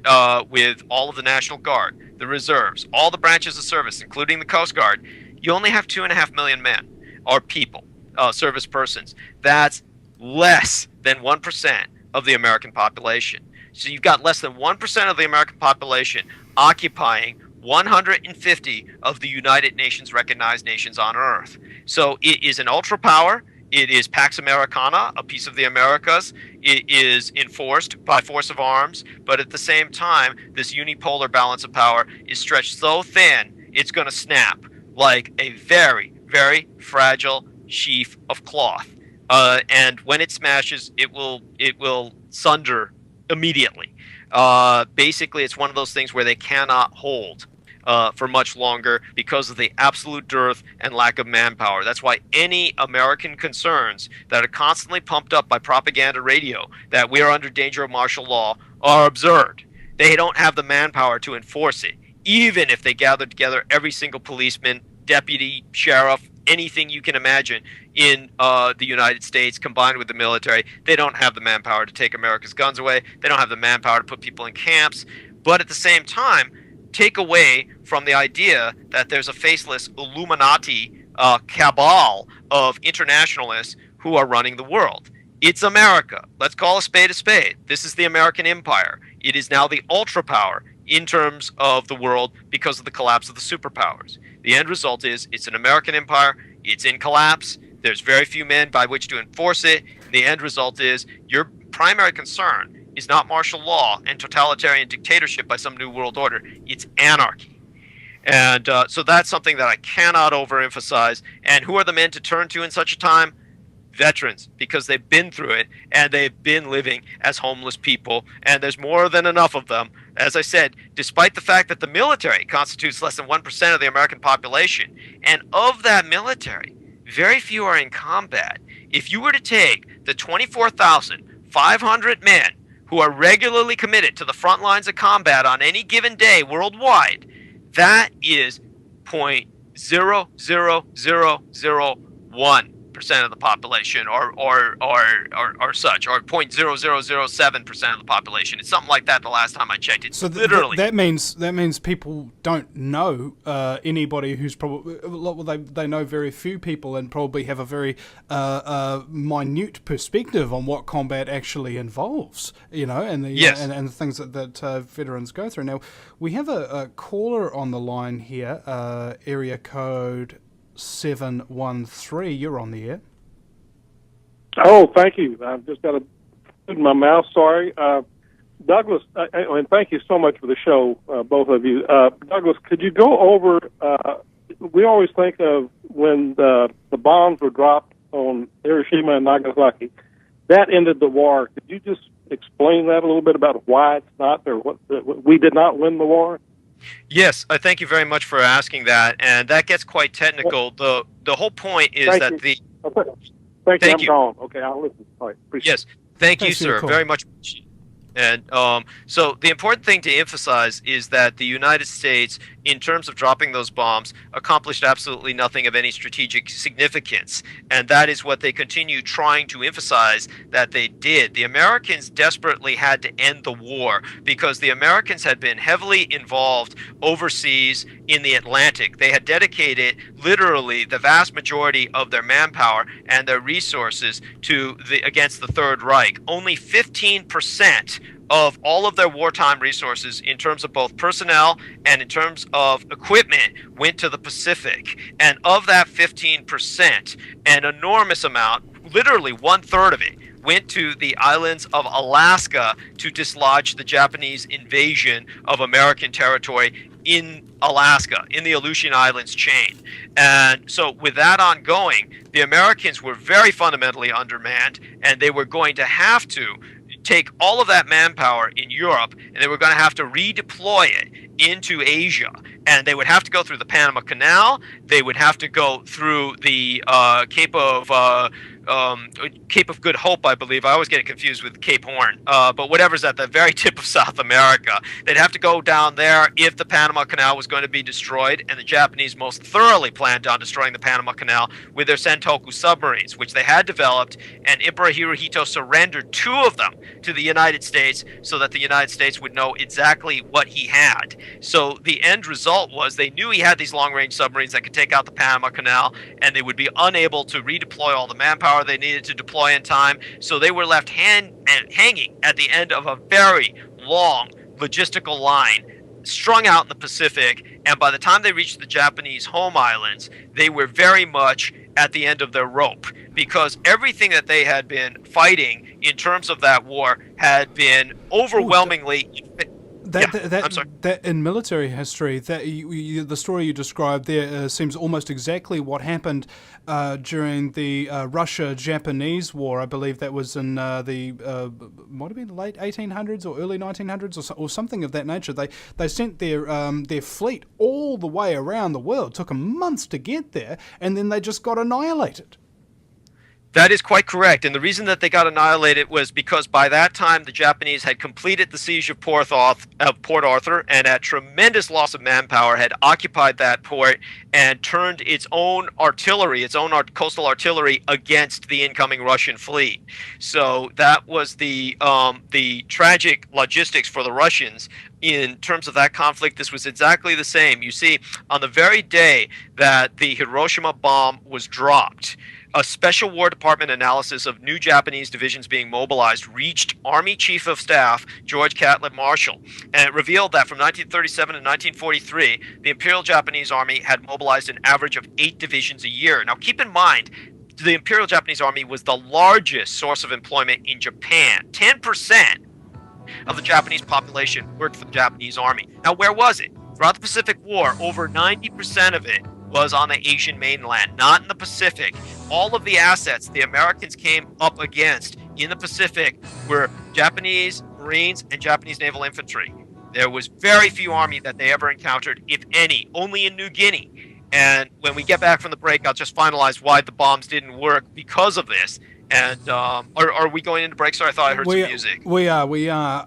with all of the National Guard, the reserves, all the branches of service, including the Coast Guard, you only have 2.5 million men, or people, service persons. That's less than 1% of the American population. So you've got less than 1% of the American population occupying 150 of the United Nations recognized nations on Earth. So it is an ultra power. It is Pax Americana, a piece of the Americas. It is enforced by force of arms, but at the same time, this unipolar balance of power is stretched so thin, it's going to snap like a very, very fragile sheaf of cloth. And when it smashes, it will sunder immediately. Basically, it's one of those things where they cannot hold for much longer because of the absolute dearth and lack of manpower. That's why any American concerns that are constantly pumped up by propaganda radio that we are under danger of martial law are absurd. They don't have the manpower to enforce it. Even if they gather together every single policeman, deputy, sheriff, anything you can imagine in the United States combined with the military, they don't have the manpower to take America's guns away. They don't have the manpower to put people in camps. But at the same time, take away from the idea that there's a faceless Illuminati cabal of internationalists who are running the world. It's America. Let's call a spade a spade. This is the American empire. It is now the ultra power in terms of the world because of the collapse of the superpowers. The end result is it's an American empire. It's in collapse. There's very few men by which to enforce it. The end result is your primary concern is not martial law and totalitarian dictatorship by some new world order. It's anarchy. And so that's something that I cannot overemphasize. And who are the men to turn to in such a time? Veterans, because they've been through it and they've been living as homeless people, and there's more than enough of them. As I said, despite the fact that the military constitutes less than 1% of the American population, and of that military, very few are in combat. If you were to take the 24,500 men who are regularly committed to the front lines of combat on any given day worldwide, that is 0.00001% of the population, or such, or 0.0007% of the population. It's something like that. The last time I checked, it's so literally. That means people don't know anybody who's probably, well, they know very few people and probably have a very minute perspective on what combat actually involves. And the Yes. and the things that veterans go through. Now we have a caller on the line here, area code 713. You're on the air. Oh, thank you. I've just got to put in my mouth. Sorry. Douglas, and thank you so much for the show, both of you. Douglas, could you go over, we always think of when the bombs were dropped on Hiroshima and Nagasaki, that ended the war. Could you just explain that a little bit about why it's not, or what we did not win the war? Yes, I thank you very much for asking that, and that gets quite technical. The whole point is that the... Okay. Thank you. Thank you. Gone. Okay, I'll listen. All right. Appreciate Yes, thank you, Thanks for your sir. call. Very much. And so the important thing to emphasize is that the United States, in terms of dropping those bombs, accomplished absolutely nothing of any strategic significance. And that is what they continue trying to emphasize that they did. The Americans desperately had to end the war because the Americans had been heavily involved overseas in the Atlantic. They had dedicated literally the vast majority of their manpower and their resources to against the Third Reich. Only 15% of all of their wartime resources in terms of both personnel and in terms of equipment went to the Pacific. And of that 15%, an enormous amount, literally 1/3 of it, went to the islands of Alaska to dislodge the Japanese invasion of American territory in Alaska, in the Aleutian Islands chain. And so with that ongoing, the Americans were very fundamentally undermanned, and they were going to have to take all of that manpower in Europe, and they were going to have to redeploy it into Asia. And they would have to go through the Panama Canal. They would have to go through the Cape of Good Hope, I believe. I always get it confused with Cape Horn. But whatever's at the very tip of South America. They'd have to go down there if the Panama Canal was going to be destroyed. And the Japanese most thoroughly planned on destroying the Panama Canal with their Sentoku submarines, which they had developed. And Emperor Hirohito surrendered 2 of them to the United States so that the United States would know exactly what he had. So the end result was they knew he had these long-range submarines that could take out the Panama Canal, and they would be unable to redeploy all the manpower they needed to deploy in time. So they were left hanging at the end of a very long logistical line strung out in the Pacific, and by the time they reached the Japanese home islands, they were very much at the end of their rope, because everything that they had been fighting in terms of that war had been overwhelmingly... I'm sorry. That in military history, that the story you described there seems almost exactly what happened during the Russia-Japanese War. I believe that was in the might have been late 1800s or early 1900s or something of that nature. They sent their fleet all the way around the world. It took them months to get there, and then they just got annihilated. That is quite correct. And the reason that they got annihilated was because by that time the Japanese had completed the siege of Port Arthur, and at tremendous loss of manpower had occupied that port and turned its own artillery, its own coastal artillery, against the incoming Russian fleet. So that was the tragic logistics for the Russians. In terms of that conflict, this was exactly the same. You see, on the very day that the Hiroshima bomb was dropped, a special War Department analysis of new Japanese divisions being mobilized reached Army Chief of Staff George Catlett Marshall, and it revealed that from 1937 to 1943, the Imperial Japanese Army had mobilized an average of 8 divisions a year. Now, keep in mind, the Imperial Japanese Army was the largest source of employment in Japan. 10% of the Japanese population worked for the Japanese Army. Now, where was it? Throughout the Pacific War, over 90% of it was on the Asian mainland, not in the Pacific. All of the assets the Americans came up against in the Pacific were Japanese Marines and Japanese naval infantry. There was very few army that they ever encountered, if any, only in New Guinea. And when we get back from the break, I'll just finalize why the bombs didn't work because of this. And are we going into break? Sorry, I thought I heard some music. We are.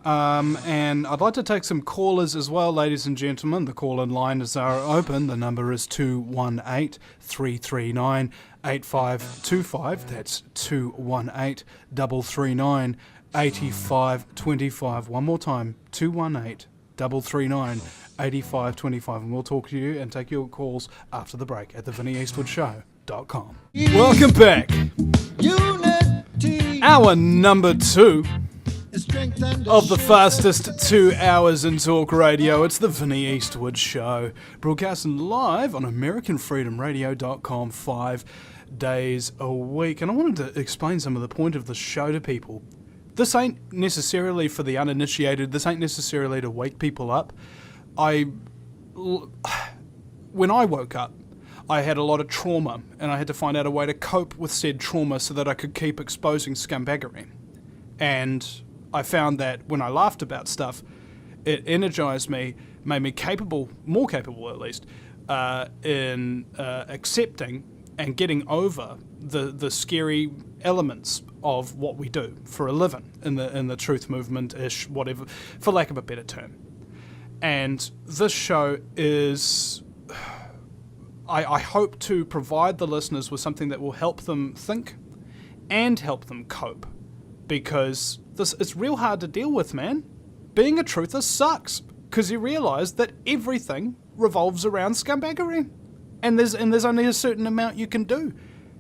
And I'd like to take some callers as well, ladies and gentlemen. The call-in lines are open. The number is 218-339-8525. That's 218-339-8525. One more time, 218-339-8525. And we'll talk to you and take your calls after the break at thevinnieeastwoodshow.com. Welcome back. Hour number 2 of the fastest 2 hours in talk radio. It's the Vinnie Eastwood Show, broadcasting live on AmericanFreedomRadio.com 5 days a week. And I wanted to explain some of the point of the show to people. This ain't necessarily for the uninitiated. This ain't necessarily to wake people up. When I woke up, I had a lot of trauma, and I had to find out a way to cope with said trauma so that I could keep exposing scumbaggery. And I found that when I laughed about stuff, it energized me, made me capable, more capable at least, in accepting and getting over the scary elements of what we do for a living in the truth movement-ish, whatever, for lack of a better term. And this show is... I hope to provide the listeners with something that will help them think and help them cope, because it's real hard to deal with, man. Being a truther sucks, because you realise that everything revolves around scumbaggery, and there's only a certain amount you can do,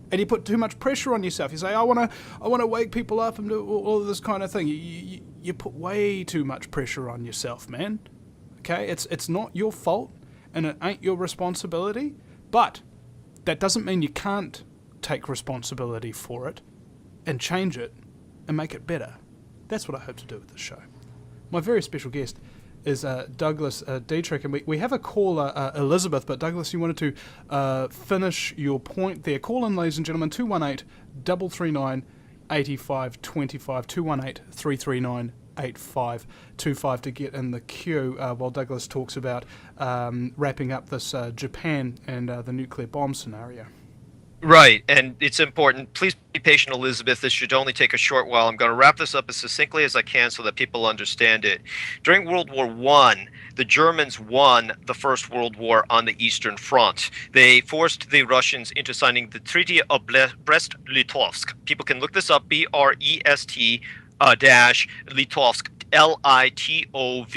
and you put too much pressure on yourself. You say, I want to wake people up and do all of this kind of thing. You put way too much pressure on yourself, man. Okay, it's not your fault, and it ain't your responsibility. But that doesn't mean you can't take responsibility for it and change it and make it better. That's what I hope to do with this show. My very special guest is Douglas Dietrich, and we have a caller, Elizabeth, but Douglas, you wanted to finish your point there. Call in, ladies and gentlemen, 218-339-8525, 218-339-8525 to get in the queue while Douglas talks about wrapping up this Japan and the nuclear bomb scenario. Right, and it's important. Please be patient, Elizabeth. This should only take a short while. I'm going to wrap this up as succinctly as I can so that people understand it. During World War I, the Germans won the First World War on the Eastern Front. They forced the Russians into signing the Treaty of Brest-Litovsk. People can look this up, Brest-Litovsk, Litovsk.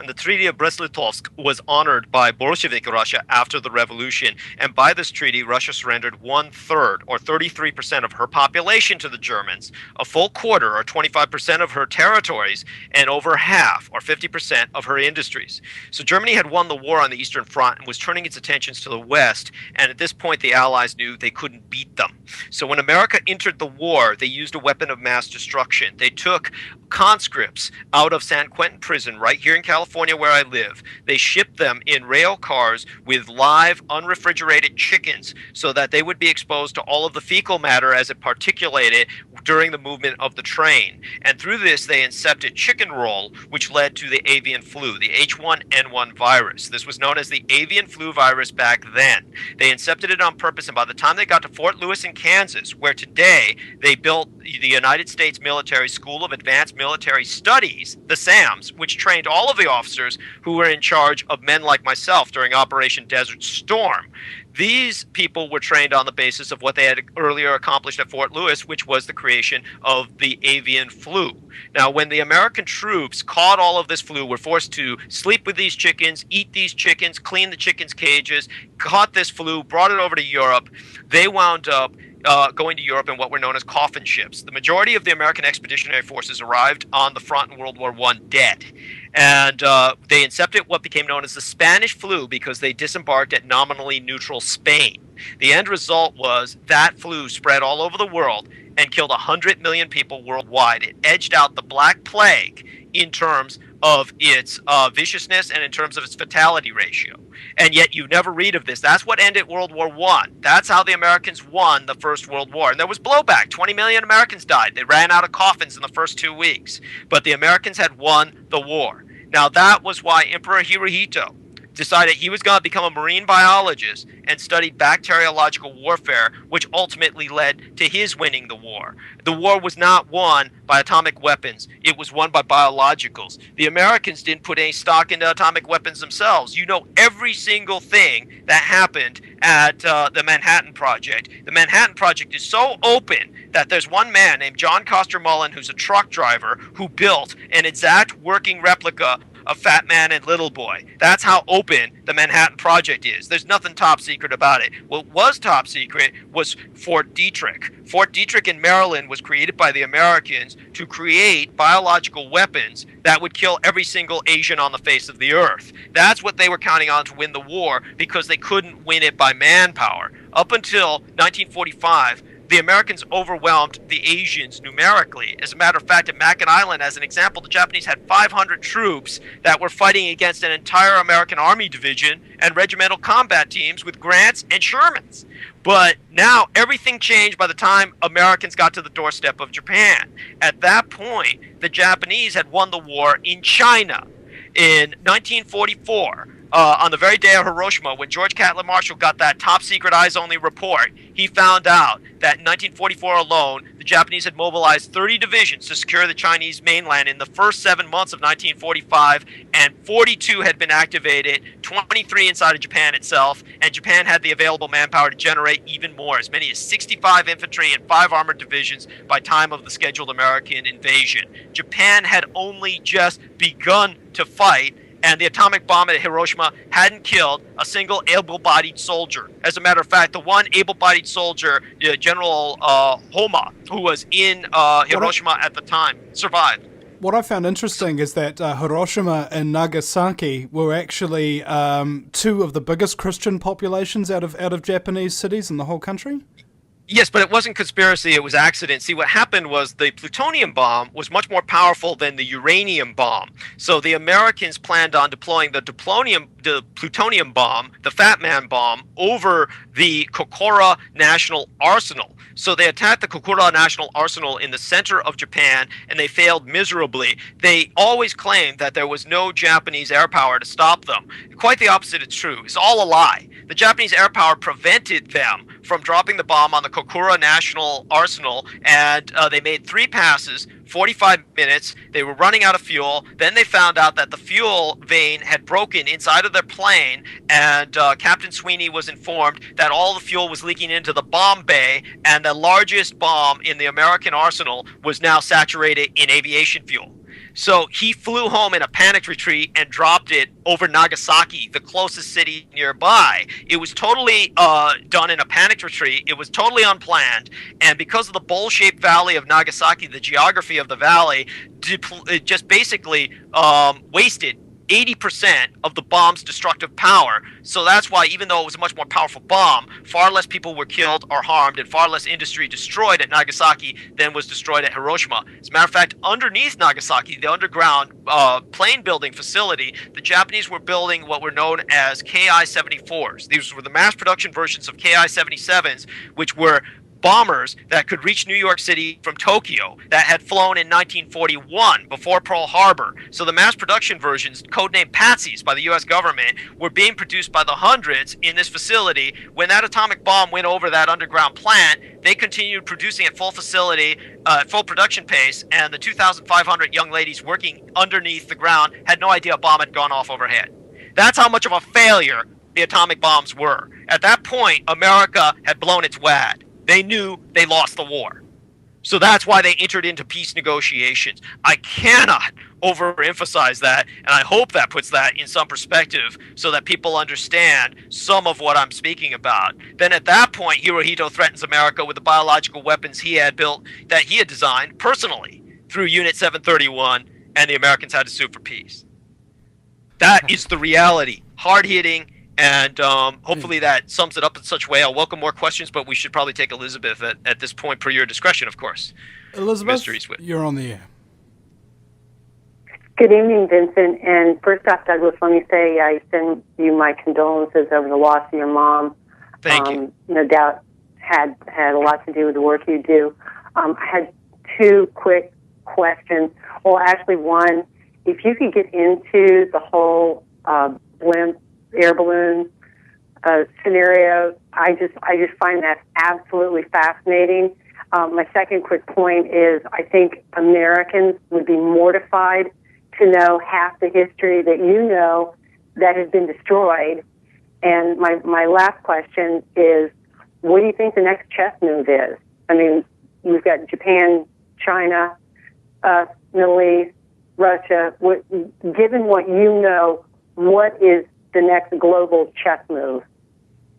And the Treaty of Brest-Litovsk was honored by Bolshevik Russia after the revolution. And by this treaty, Russia surrendered 1/3, or 33% of her population to the Germans, a full quarter, or 25% of her territories, and over half, or 50% of her industries. So Germany had won the war on the Eastern Front and was turning its attentions to the West. And at this point, the Allies knew they couldn't beat them. So when America entered the war, they used a weapon of mass destruction. They took conscripts out of San Quentin prison right here in California where I live. They shipped them in rail cars with live, unrefrigerated chickens so that they would be exposed to all of the fecal matter as it particulated during the movement of the train. And through this, they incepted chicken roll, which led to the avian flu, the H1N1 virus. This was known as the avian flu virus back then. They incepted it on purpose, and by the time they got to Fort Lewis in Kansas, where today they built the United States Military School of Advanced Military Studies, the SAMS, which trained all of the officers who were in charge of men like myself during Operation Desert Storm. These people were trained on the basis of what they had earlier accomplished at Fort Lewis, which was the creation of the avian flu. Now, when the American troops caught all of this flu, were forced to sleep with these chickens, eat these chickens, clean the chickens' cages, caught this flu, brought it over to Europe, they wound up going to Europe in what were known as coffin ships. The majority of the American expeditionary forces arrived on the front in World War I dead. And they incepted what became known as the Spanish flu because they disembarked at nominally neutral Spain. The end result was that flu spread all over the world and killed 100 million people worldwide. It edged out the Black Plague in terms of its viciousness and in terms of its fatality ratio. And yet you never read of this. That's what ended World War I. That's how the Americans won the First World War. And there was blowback. 20 million Americans died. They ran out of coffins in the first 2 weeks. But the Americans had won the war. Now that was why Emperor Hirohito decided he was going to become a marine biologist and studied bacteriological warfare, which ultimately led to his winning the war. The war was not won by atomic weapons. It was won by biologicals. The Americans didn't put any stock into atomic weapons themselves. You know every single thing that happened at the Manhattan Project. The Manhattan Project is so open that there's one man named John Coster Mullen, who's a truck driver, who built an exact working replica of Fat Man and Little Boy. That's how open the Manhattan Project is. There's nothing top secret about it. What was top secret was Fort Dietrich. Fort Dietrich in Maryland was created by the Americans to create biological weapons that would kill every single Asian on the face of the earth. That's what they were counting on to win the war because they couldn't win it by manpower. Up until 1945, the Americans overwhelmed the Asians numerically. As a matter of fact, at Mackinac Island, as an example, the Japanese had 500 troops that were fighting against an entire American Army division and regimental combat teams with Grants and Shermans. But now everything changed by the time Americans got to the doorstep of Japan. At that point, the Japanese had won the war in China. In 1944, on the very day of Hiroshima, when George Catlin Marshall got that top-secret eyes-only report, he found out that in 1944 alone, the Japanese had mobilized 30 divisions to secure the Chinese mainland in the first 7 months of 1945, and 42 had been activated, 23 inside of Japan itself, and Japan had the available manpower to generate even more, as many as 65 infantry and 5 armored divisions by time of the scheduled American invasion. Japan had only just begun to fight, and the atomic bomb at Hiroshima hadn't killed a single able-bodied soldier. As a matter of fact, the one able-bodied soldier, General Homa, who was in Hiroshima at the time, survived. What I found interesting is that Hiroshima and Nagasaki were actually two of the biggest Christian populations out of Japanese cities in the whole country. Yes, but it wasn't conspiracy, it was accident. See, what happened was the plutonium bomb was much more powerful than the uranium bomb. So the Americans planned on deploying the plutonium bomb, the Fat Man bomb, over the Kokura National Arsenal. So they attacked the Kokura National Arsenal in the center of Japan, and they failed miserably. They always claimed that there was no Japanese air power to stop them. Quite the opposite is true. It's all a lie. The Japanese air power prevented them from dropping the bomb on the Kokura National Arsenal, and they made 3 passes, 45 minutes. They were running out of fuel. Then they found out that the fuel vein had broken inside of their plane, and Captain Sweeney was informed that all the fuel was leaking into the bomb bay, and the largest bomb in the American arsenal was now saturated in aviation fuel. So he flew home in a panicked retreat and dropped it over Nagasaki, the closest city nearby. It was totally done in a panicked retreat. It was totally unplanned. And because of the bowl-shaped valley of Nagasaki, the geography of the valley, it just basically wasted 80% of the bomb's destructive power. So that's why, even though it was a much more powerful bomb, far less people were killed or harmed and far less industry destroyed at Nagasaki than was destroyed at Hiroshima. As a matter of fact, underneath Nagasaki, the underground plane building facility, the Japanese were building what were known as Ki-74s. These were the mass production versions of Ki-77s, which were bombers that could reach New York City from Tokyo that had flown in 1941 before Pearl Harbor. So the mass production versions, codenamed Patsies by the U.S. government, were being produced by the hundreds in this facility. When that atomic bomb went over that underground plant, they continued producing at full facility, full production pace, and the 2,500 young ladies working underneath the ground had no idea a bomb had gone off overhead. That's how much of a failure the atomic bombs were. At that point, America had blown its wad. They knew they lost the war. So that's why they entered into peace negotiations. I cannot overemphasize that, and I hope that puts that in some perspective so that people understand some of what I'm speaking about. Then at that point, Hirohito threatens America with the biological weapons he had built, that he had designed personally through Unit 731, and the Americans had to sue for peace. That is the reality. Hard-hitting. And hopefully that sums it up in such a way. I'll welcome more questions, but we should probably take Elizabeth at this point, per your discretion, of course. Elizabeth, you're on the air. Good evening, Vincent. And first off, Douglas, let me say I send you my condolences over the loss of your mom. Thank you. No doubt had a lot to do with the work you do. I had two quick questions. Well, actually, one, if you could get into the whole blimp air balloon scenario, I just find that absolutely fascinating. My second quick point is I think Americans would be mortified to know half the history that you know that has been destroyed. And my last question is, what do you think the next chess move is? I mean, you've got Japan, China, Middle East, Russia. Given what you know, what is the next global chess move?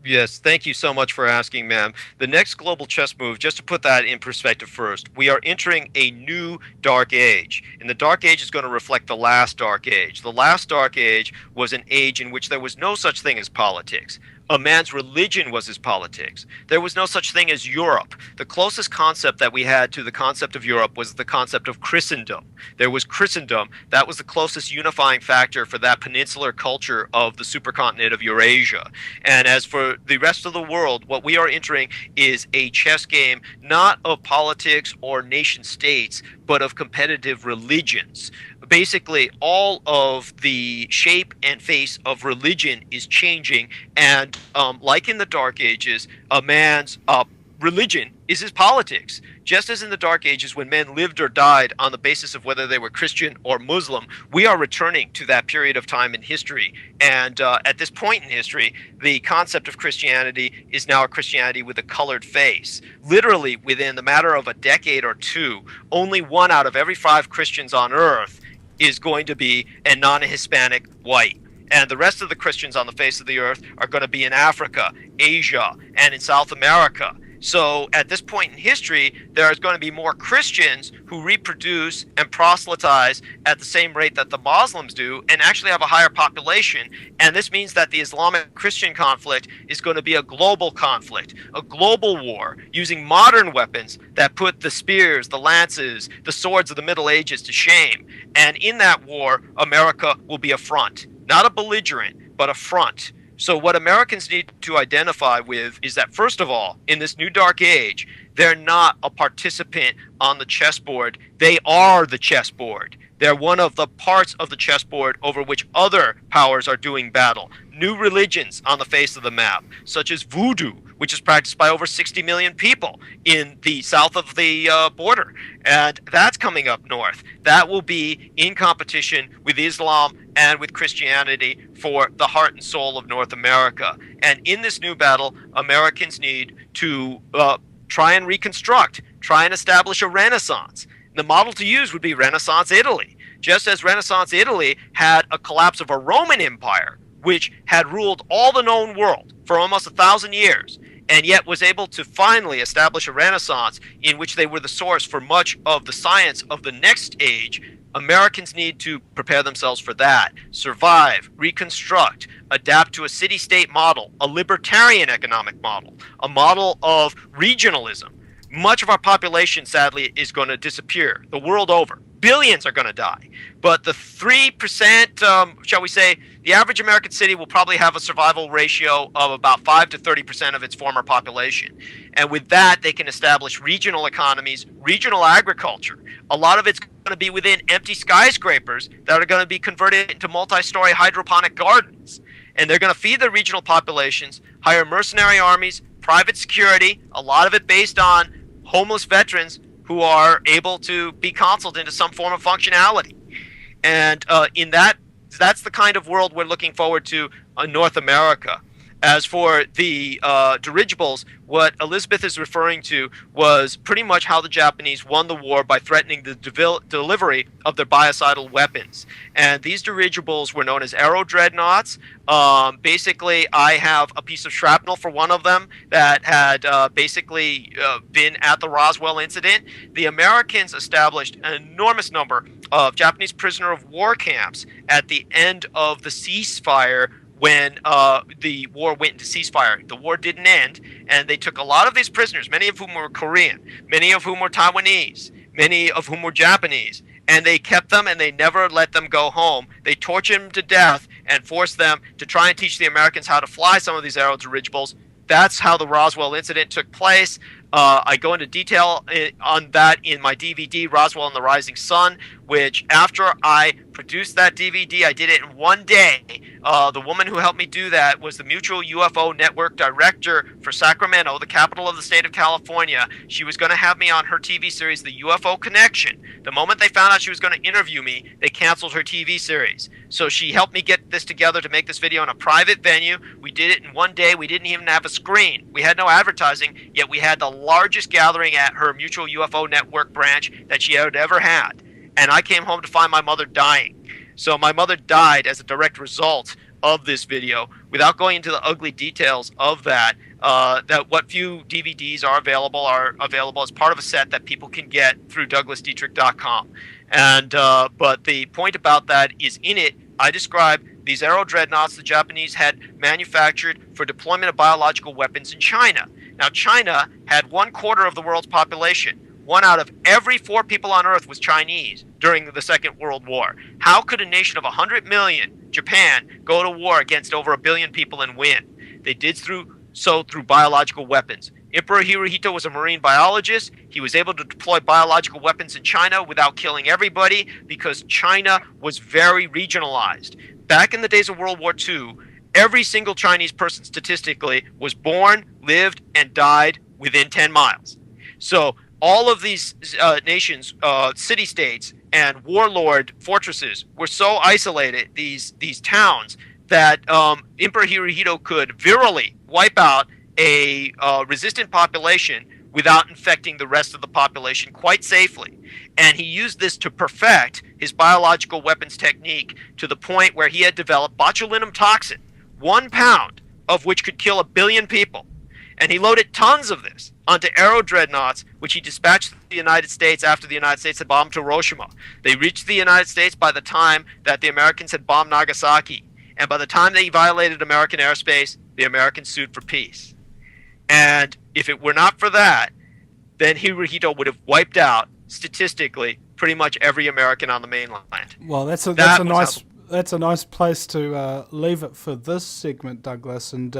Yes, thank you so much for asking, ma'am. The next global chess move, just to put that in perspective first, we are entering a new dark age. And the dark age is going to reflect the last dark age. The last dark age was an age in which there was no such thing as politics. A man's religion was his politics. There was no such thing as Europe. The closest concept that we had to the concept of Europe was the concept of Christendom. There was Christendom. That was the closest unifying factor for that peninsular culture of the supercontinent of Eurasia. And as for the rest of the world, what we are entering is a chess game not of politics or nation states, but of competitive religions. Basically, all of the shape and face of religion is changing, and like in the Dark Ages, a man's religion is his politics. Just as in the Dark Ages, when men lived or died on the basis of whether they were Christian or Muslim, we are returning to that period of time in history. And at this point in history, the concept of Christianity is now a Christianity with a colored face. Literally, within the matter of a decade or two, only 1 out of every 5 Christians on earth is going to be a non-Hispanic white. And the rest of the Christians on the face of the earth are going to be in Africa, Asia, and in South America. So at this point in history, there is going to be more Christians who reproduce and proselytize at the same rate that the Muslims do and actually have a higher population. And this means that the Islamic-Christian conflict is going to be a global conflict, a global war, using modern weapons that put the spears, the lances, the swords of the Middle Ages to shame. And in that war, America will be a front, not a belligerent, but a front. So what Americans need to identify with is that, first of all, in this new dark age, they're not a participant on the chessboard. They are the chessboard. They're one of the parts of the chessboard over which other powers are doing battle. New religions on the face of the map, such as voodoo, which is practiced by over 60 million people in the south of the border. And that's coming up north. That will be in competition with Islam and with Christianity for the heart and soul of North America. And in this new battle, Americans need to try and reconstruct, try and establish a renaissance. The model to use would be Renaissance Italy. just as Renaissance Italy had a collapse of a Roman Empire, which had ruled all the known world for almost 1,000 years, and yet was able to finally establish a Renaissance in which they were the source for much of the science of the next age. Americans need to prepare themselves for that, survive, reconstruct, adapt to a city-state model, a libertarian economic model, a model of regionalism. Much of our population, sadly, is going to disappear the world over. Billions are going to die. But the 3%, shall we say, the average American city will probably have a survival ratio of about 5 to 30% of its former population. And with that, they can establish regional economies, regional agriculture. A lot of it's going to be within empty skyscrapers that are going to be converted into multi-story hydroponic gardens. And they're going to feed the regional populations, hire mercenary armies, private security, a lot of it based on homeless veterans who are able to be consuled into some form of functionality. And that's the kind of world we're looking forward to in North America. As for the dirigibles, what Elizabeth is referring to was pretty much how the Japanese won the war by threatening the delivery of their biocidal weapons. And these dirigibles were known as aero dreadnoughts. Basically, I have a piece of shrapnel for one of them that had been at the Roswell incident. The Americans established an enormous number of Japanese prisoner of war camps at the end of the ceasefire when the war went into ceasefire. The war didn't end, and they took a lot of these prisoners, many of whom were Korean, many of whom were Taiwanese, many of whom were Japanese, and they kept them and they never let them go home. They tortured them to death and forced them to try and teach the Americans how to fly some of these aero dirigibles. That's how the Roswell incident took place. I go into detail on that in my DVD, Roswell and the Rising Sun, which after I produced that DVD, I did it in one day. The woman who helped me do that was the Mutual UFO Network director for Sacramento, the capital of the state of California. She was going to have me on her TV series, The UFO Connection. The moment they found out she was going to interview me, they canceled her TV series. So she helped me get this together to make this video in a private venue. We did it in one day. We didn't even have a screen. We had no advertising, yet we had the largest gathering at her Mutual UFO Network branch that she had ever had. And I came home to find my mother dying. So my mother died as a direct result of this video. Without going into the ugly details of that, that what few DVDs are available as part of a set that people can get through DouglasDietrich.com. And but the point about that is, in it, I describe these aero dreadnoughts the Japanese had manufactured for deployment of biological weapons in China. Now, China had 1/4 of the world's population. 1 out of every 4 people on Earth was Chinese during the Second World War. How could a nation of 100 million, Japan, go to war against over 1 billion people and win? They did so through biological weapons. Emperor Hirohito was a marine biologist. He was able to deploy biological weapons in China without killing everybody because China was very regionalized. Back in the days of World War II, every single Chinese person statistically was born, lived, and died within 10 miles. So all of these nations, city-states, and warlord fortresses were so isolated, these towns, that Emperor Hirohito could virally wipe out a resistant population without infecting the rest of the population quite safely. And he used this to perfect his biological weapons technique to the point where he had developed botulinum toxin, 1 pound of which could kill 1 billion people. And he loaded tons of this onto aero dreadnoughts, which he dispatched to the United States after the United States had bombed Hiroshima. They reached the United States by the time that the Americans had bombed Nagasaki. And by the time they violated American airspace, the Americans sued for peace. And if it were not for that, then Hirohito would have wiped out, statistically, pretty much every American on the mainland. Well, that's a nice place to leave it for this segment, Douglas. And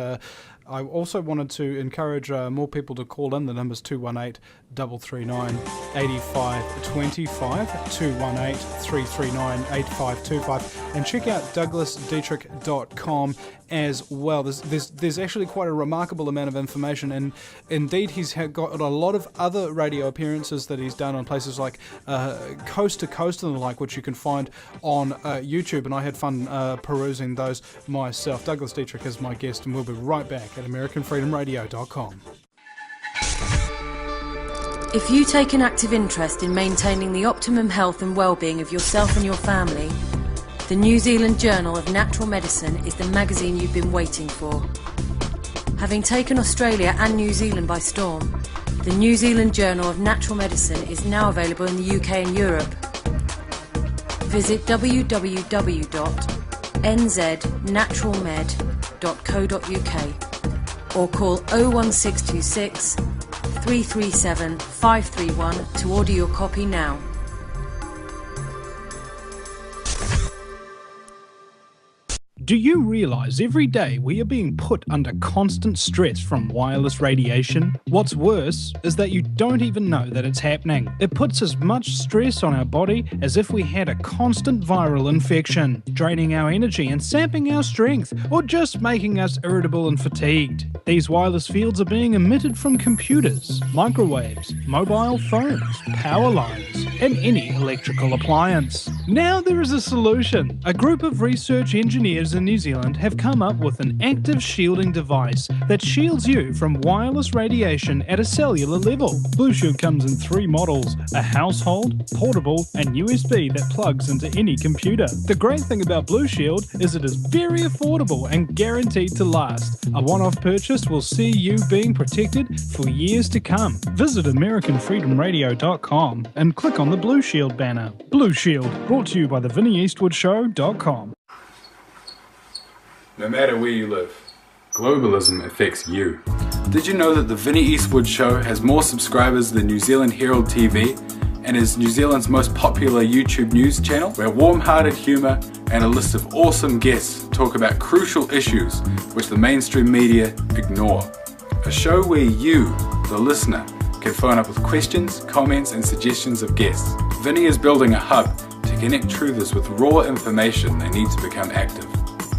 I also wanted to encourage more people to call in. The number's 218-339-8525, 218-339-8525, and check out DouglasDietrich.com as well. There's actually quite a remarkable amount of information, and indeed he's got a lot of other radio appearances that he's done on places like Coast to Coast and the like, which you can find on YouTube, and I had fun perusing those myself. Douglas Dietrich is my guest, and we'll be right back at AmericanFreedomRadio.com. If you take an active interest in maintaining the optimum health and well-being of yourself and your family, the New Zealand Journal of Natural Medicine is the magazine you've been waiting for. Having taken Australia and New Zealand by storm, the New Zealand Journal of Natural Medicine is now available in the UK and Europe. Visit www.nznaturalmed.co.uk or call 01626 337 531 to order your copy now. Do you realise every day we are being put under constant stress from wireless radiation? What's worse is that you don't even know that it's happening. It puts as much stress on our body as if we had a constant viral infection, draining our energy and sapping our strength, or just making us irritable and fatigued. These wireless fields are being emitted from computers, microwaves, mobile phones, power lines, and any electrical appliance. Now there is a solution. A group of research engineers in New Zealand have come up with an active shielding device that shields you from wireless radiation at a cellular level. Blue Shield comes in 3 models: a household, portable, and USB that plugs into any computer. The great thing about Blue Shield is it is very affordable and guaranteed to last. A one-off purchase will see you being protected for years to come. Visit AmericanFreedomRadio.com and click on the Blue Shield banner. Blue Shield, brought to you by the VinnieEastwoodShow.com. No matter where you live, globalism affects you. Did you know that the Vinnie Eastwood Show has more subscribers than New Zealand Herald TV and is New Zealand's most popular YouTube news channel, where warm-hearted humour and a list of awesome guests talk about crucial issues which the mainstream media ignore? A show where you, the listener, can phone up with questions, comments and suggestions of guests. Vinnie is building a hub to connect truthers with raw information they need to become active.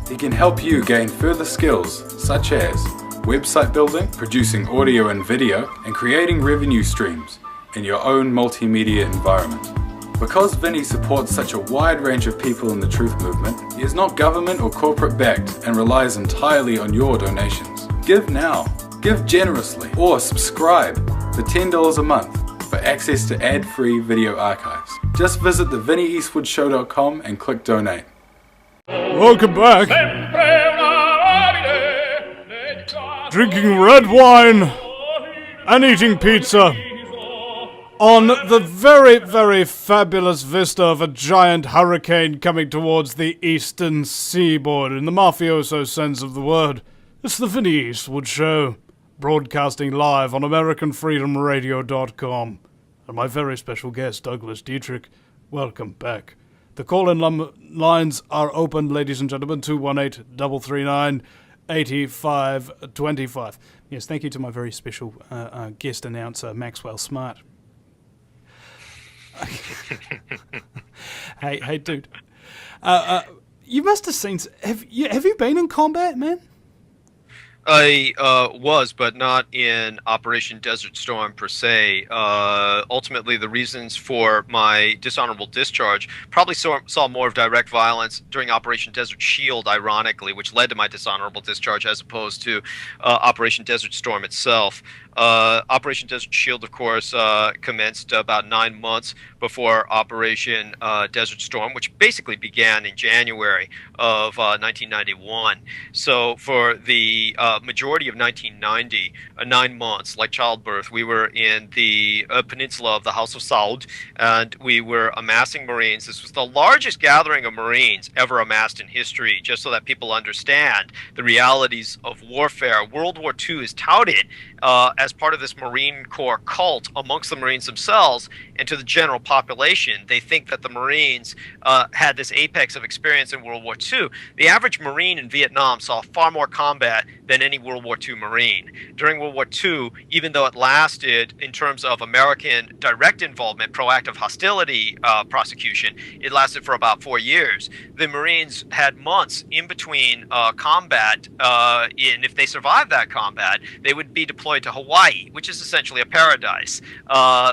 He can help you gain further skills such as website building, producing audio and video, and creating revenue streams in your own multimedia environment. Because Vinnie supports such a wide range of people in the truth movement, he is not government or corporate backed and relies entirely on your donations. Give now, give generously, or subscribe for $10 a month for access to ad-free video archives. Just visit the VinnieEastwoodShow.com and click donate. Welcome back. Drinking red wine and eating pizza on the very, very fabulous vista of a giant hurricane coming towards the eastern seaboard in the mafioso sense of the word. It's the Vinnie Eastwood Show, broadcasting live on AmericanFreedomRadio.com. And my very special guest, Douglas Dietrich, welcome back. The call-in lines are open, ladies and gentlemen, 218-339-8525. Yes, thank you to my very special guest announcer, Maxwell Smart. hey, dude. You must have seen... Have you been in combat, man? I was, but not in Operation Desert Storm per se. Ultimately, the reasons for my dishonorable discharge probably saw more of direct violence during Operation Desert Shield, ironically, which led to my dishonorable discharge as opposed to Operation Desert Storm itself. Operation Desert Shield, of course, commenced about 9 months before Operation Desert Storm, which basically began in January of 1991. So for the majority of 1990, 9 months, like childbirth, we were in the peninsula of the House of Saud, and we were amassing Marines. This was the largest gathering of Marines ever amassed in history, just so that people understand the realities of warfare. World War II is touted as part of this Marine Corps cult amongst the Marines themselves and to the general population. They think that the Marines had this apex of experience in World War II. The average Marine in Vietnam saw far more combat than any World War II Marine. During World War II, even though it lasted in terms of American direct involvement, proactive hostility prosecution, it lasted for about 4 years. The Marines had months in between combat, and if they survived that combat, they would be deployed to Hawaii, which is essentially a paradise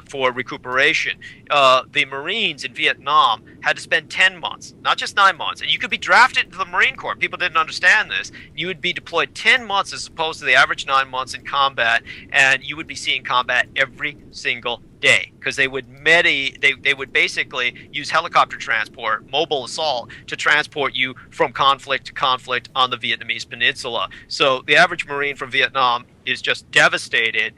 for recuperation. The Marines in Vietnam had to spend 10 months, not just 9 months. And you could be drafted into the Marine Corps. People didn't understand this. You would be deployed 10 months as opposed to the average 9 months in combat, and you would be seeing combat every single day, because they would they would basically use helicopter transport, mobile assault, to transport you from conflict to conflict on the Vietnamese peninsula. So the average Marine from Vietnam is just devastated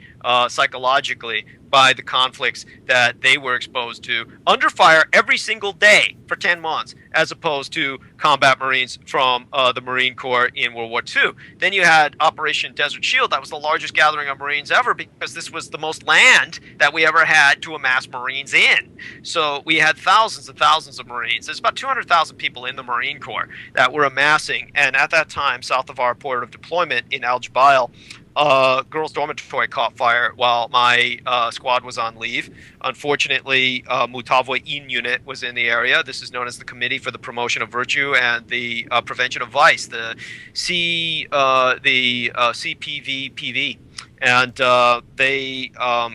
psychologically by the conflicts that they were exposed to under fire every single day for 10 months, as opposed to combat Marines from the Marine Corps in World War II. Then you had Operation Desert Shield. That was the largest gathering of Marines ever, because this was the most land that we ever had to amass Marines in. So we had thousands and thousands of Marines. There's about 200,000 people in the Marine Corps that were amassing. And at that time, south of our port of deployment in Al Jubail, girls' dormitory caught fire while my squad was on leave. Unfortunately, Mutavoy In unit was in the area. This is known as the Committee for the Promotion of Virtue and the Prevention of Vice, the CPVPV. And they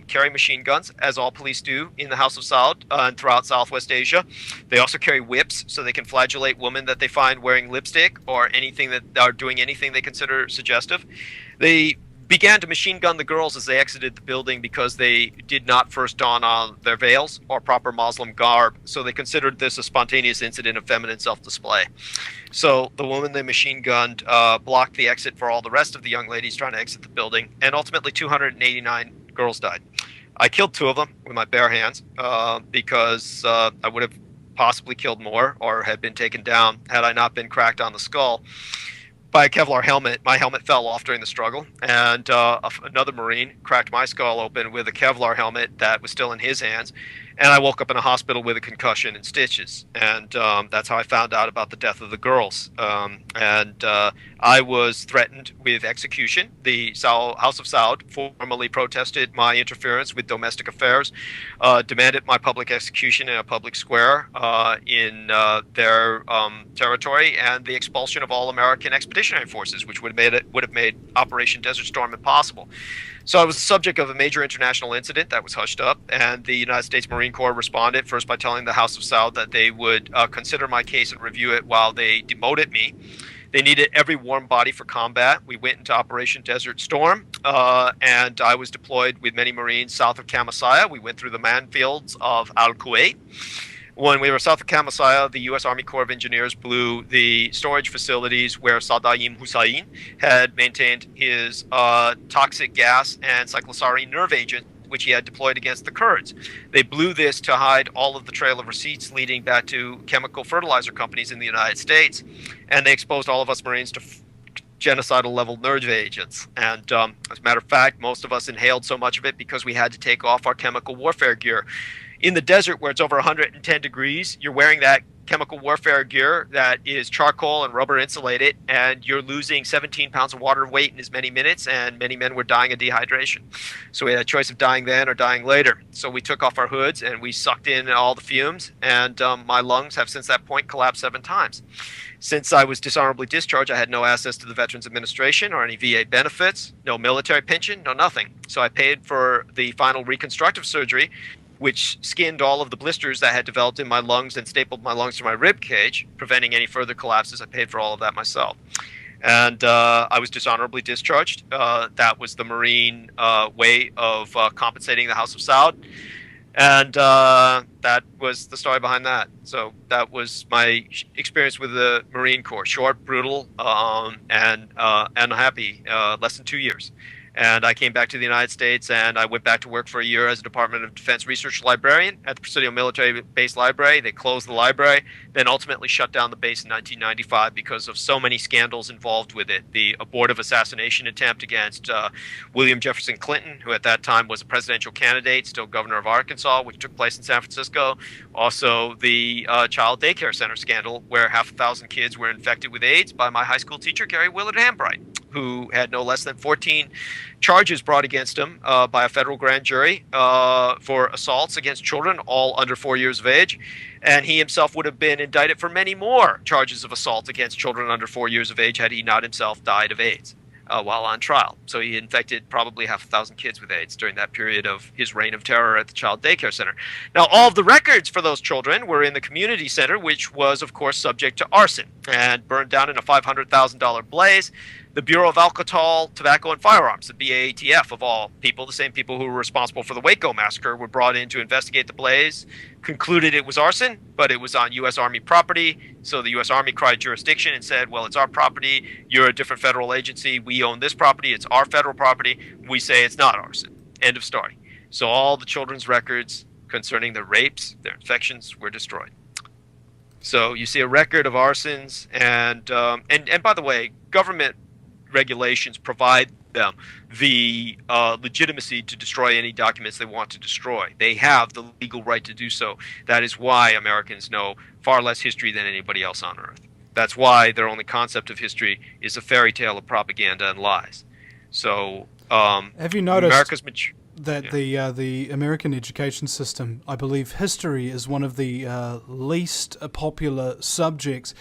carry machine guns, as all police do in the House of Saud and throughout Southwest Asia. They also carry whips, so they can flagellate women that they find wearing lipstick or anything that are doing anything they consider suggestive. They began to machine gun the girls as they exited the building because they did not first don on their veils or proper Muslim garb, so they considered this a spontaneous incident of feminine self-display. So the woman they machine gunned blocked the exit for all the rest of the young ladies trying to exit the building, and ultimately 289 girls died. I killed 2 of them with my bare hands because I would have possibly killed more or had been taken down had I not been cracked on the skull by a Kevlar helmet. My helmet fell off during the struggle, and another Marine cracked my skull open with a Kevlar helmet that was still in his hands, and I woke up in a hospital with a concussion and stitches, and that's how I found out about the death of the girls. I was threatened with execution. The House of Saud formally protested my interference with domestic affairs, demanded my public execution in a public square in their territory, and the expulsion of all American expeditionary forces, which would have made Operation Desert Storm impossible. So I was the subject of a major international incident that was hushed up, and the United States Marine Corps responded first by telling the House of Saud that they would consider my case and review it while they demoted me. They needed every warm body for combat. We went into Operation Desert Storm, and I was deployed with many Marines south of Kamasaya. We went through the minefields of Al-Kuwait. When we were south of Kamasaya, the U.S. Army Corps of Engineers blew the storage facilities where Saddam Hussein had maintained his toxic gas and cyclosaurine nerve agent, which he had deployed against the Kurds. They blew this to hide all of the trail of receipts leading back to chemical fertilizer companies in the United States, and they exposed all of us Marines to genocidal level nerve agents. And as a matter of fact, most of us inhaled so much of it because we had to take off our chemical warfare gear. In the desert where it's over 110 degrees, you're wearing that chemical warfare gear that is charcoal and rubber insulated, and you're losing 17 pounds of water weight in as many minutes, and many men were dying of dehydration. So we had a choice of dying then or dying later. So we took off our hoods and we sucked in all the fumes, and my lungs have since that point collapsed 7 times. Since I was dishonorably discharged, I had no access to the Veterans Administration or any VA benefits, no military pension, no nothing. So I paid for the final reconstructive surgery, which skinned all of the blisters that had developed in my lungs and stapled my lungs to my rib cage, preventing any further collapses. I paid for all of that myself. And I was dishonorably discharged. That was the Marine way of compensating the House of Saud. And that was the story behind that. So that was my experience with the Marine Corps. Short, brutal, and unhappy, less than 2 years. And I came back to the United States, and I went back to work for a year as a Department of Defense research librarian at the Presidio Military Base Library. They closed the library, then ultimately shut down the base in 1995 because of so many scandals involved with it. The abortive assassination attempt against William Jefferson Clinton, who at that time was a presidential candidate, still governor of Arkansas, which took place in San Francisco. Also, the child daycare center scandal, where 500,000 kids were infected with AIDS by my high school teacher, Gary Willard Hambright, who had no less than 14 charges brought against him by a federal grand jury for assaults against children, all under 4 years of age. And he himself would have been indicted for many more charges of assault against children under 4 years of age had he not himself died of AIDS while on trial. So he infected probably 500,000 kids with AIDS during that period of his reign of terror at the child daycare center. Now, all of the records for those children were in the community center, which was, of course, subject to arson and burned down in a $500,000 blaze. the Bureau of Alcohol, Tobacco, and Firearms, the BATF of all people, the same people who were responsible for the Waco massacre, were brought in to investigate the blaze, concluded it was arson, but it was on U.S. Army property. So the U.S. Army cried jurisdiction and said, well, it's our property. You're a different federal agency. We own this property. It's our federal property. We say it's not arson. End of story. So all the children's records concerning their rapes, their infections, were destroyed. So you see a record of arsons, and by the way, government regulations provide them the legitimacy to destroy any documents they want to destroy. They have the legal right to do so. That is why Americans know far less history than anybody else on Earth. That's why their only concept of history is a fairy tale of propaganda and lies. So have you noticed America's that the American education system, I believe history is one of the least popular subjects.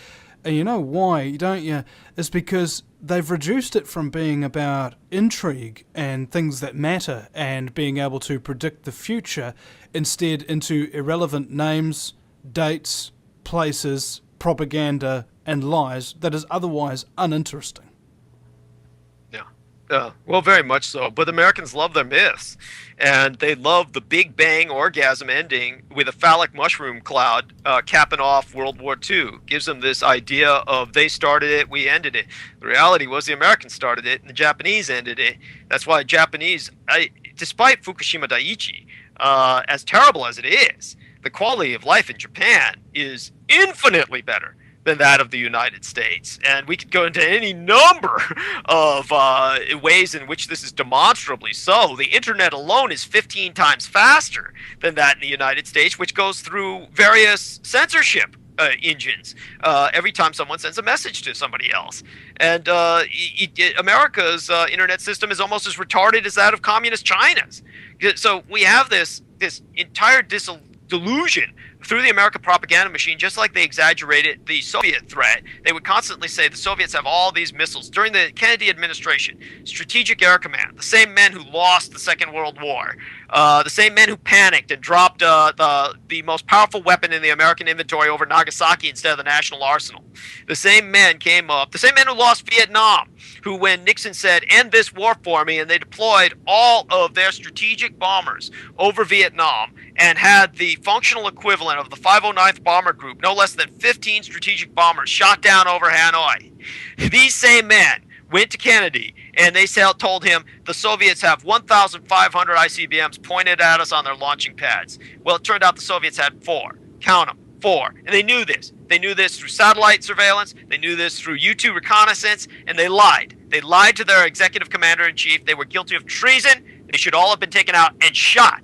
And you know why, don't you? It's because they've reduced it from being about intrigue and things that matter and being able to predict the future, instead into irrelevant names, dates, places, propaganda, and lies that is otherwise uninteresting. Well, very much so. But Americans love their myths, and they love the Big Bang orgasm ending with a phallic mushroom cloud capping off World War II. Gives them this idea of they started it, we ended it. The reality was the Americans started it, and the Japanese ended it. That's why Japanese, despite Fukushima Daiichi, as terrible as it is, the quality of life in Japan is infinitely better than that of the United States. And we could go into any number of ways in which this is demonstrably so. The internet alone is 15 times faster than that in the United States, which goes through various censorship engines every time someone sends a message to somebody else. And America's internet system is almost as retarded as that of communist China's. So we have this entire delusion through the American propaganda machine, just like they exaggerated the Soviet threat. They would constantly say the Soviets have all these missiles. During the Kennedy administration, Strategic Air Command, the same men who lost the Second World War, the same men who panicked and dropped the most powerful weapon in the American inventory over Nagasaki instead of the National Arsenal. The same men came up, the same men who lost Vietnam, who when Nixon said, end this war for me, and they deployed all of their strategic bombers over Vietnam and had the functional equivalent of the 509th Bomber Group, no less than 15 strategic bombers shot down over Hanoi. These same men went to Kennedy and they told him the Soviets have 1,500 ICBMs pointed at us on their launching pads. Well, it turned out the Soviets had 4. Count them, 4. And they knew this. They knew this through satellite surveillance. They knew this through U-2 reconnaissance, and they lied. They lied to their executive commander-in-chief. They were guilty of treason. They should all have been taken out and shot.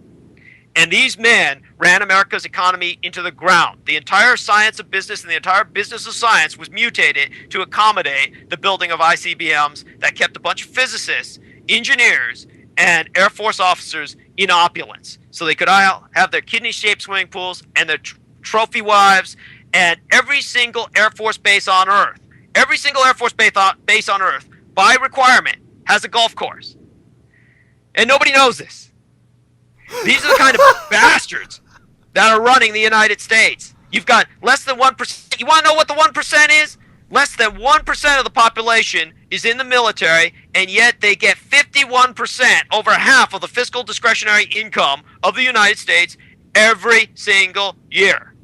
And these men ran America's economy into the ground. The entire science of business and the entire business of science was mutated to accommodate the building of ICBMs that kept a bunch of physicists, engineers, and Air Force officers in opulence. So they could have their kidney-shaped swimming pools and their trophy wives, and every single Air Force base on Earth, base on Earth, by requirement, has a golf course. And nobody knows this. These are the kind of bastards that are running the United States. You've got less than 1%. You want to know what the 1% is? Less than 1% of the population is in the military, and yet they get 51%, over half of the fiscal discretionary income of the United States every single year.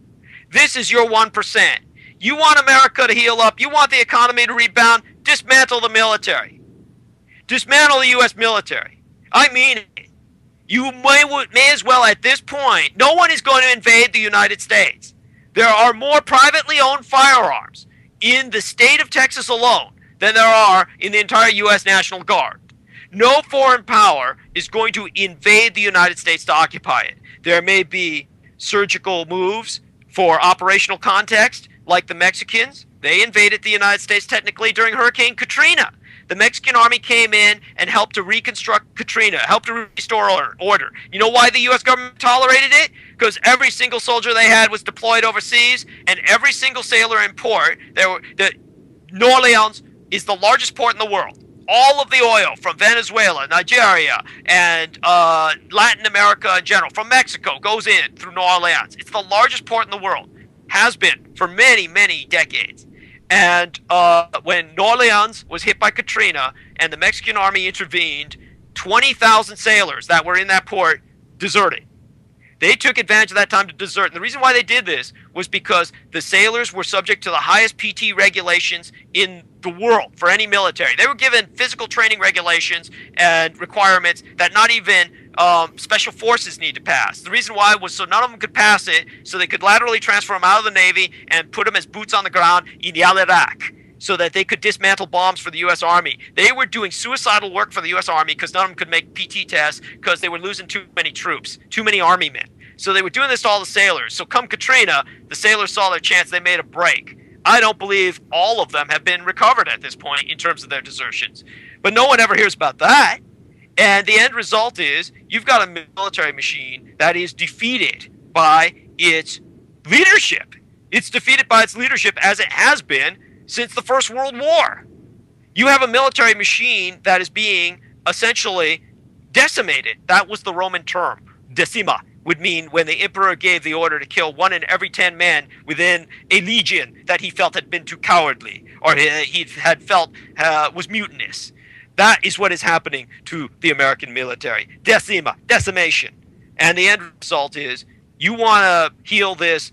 This is your 1%. You want America to heal up. You want the economy to rebound. Dismantle the military. Dismantle the U.S. military. I mean it. You may as well at this point. No one is going to invade the United States. There are more privately owned firearms in the state of Texas alone than there are in the entire U.S. National Guard. No foreign power is going to invade the United States to occupy it. There may be surgical moves for operational context, like the Mexicans. They invaded the United States technically during Hurricane Katrina. The Mexican army came in and helped to reconstruct Katrina, helped to restore order. You know why the U.S. government tolerated it? Because every single soldier they had was deployed overseas, and every single sailor in port, New Orleans is the largest port in the world. All of the oil from Venezuela, Nigeria, and Latin America in general, from Mexico, goes in through New Orleans. It's the largest port in the world, has been for many, many decades. And when New Orleans was hit by Katrina and the Mexican army intervened, 20,000 sailors that were in that port deserted. They took advantage of that time to desert. And the reason why they did this was because the sailors were subject to the highest PT regulations in the world for any military. They were given physical training regulations and requirements that not even special forces need to pass. The reason why was so none of them could pass it, so they could laterally transfer them out of the Navy and put them as boots on the ground in Iraq, so that they could dismantle bombs for the U.S. Army. They were doing suicidal work for the U.S. Army because none of them could make PT tests because they were losing too many troops, too many Army men. So they were doing this to all the sailors. So come Katrina, the sailors saw their chance. They made a break. I don't believe all of them have been recovered at this point in terms of their desertions. But no one ever hears about that. And the end result is you've got a military machine that is defeated by its leadership. It's defeated by its leadership as it has been since the First World War. You have a military machine that is being essentially decimated. That was the Roman term. Decima would mean when the emperor gave the order to kill 1 in every 10 men within a legion that he felt had been too cowardly or he had felt was mutinous. That is what is happening to the American military. Decima, decimation. And the end result is you want to heal this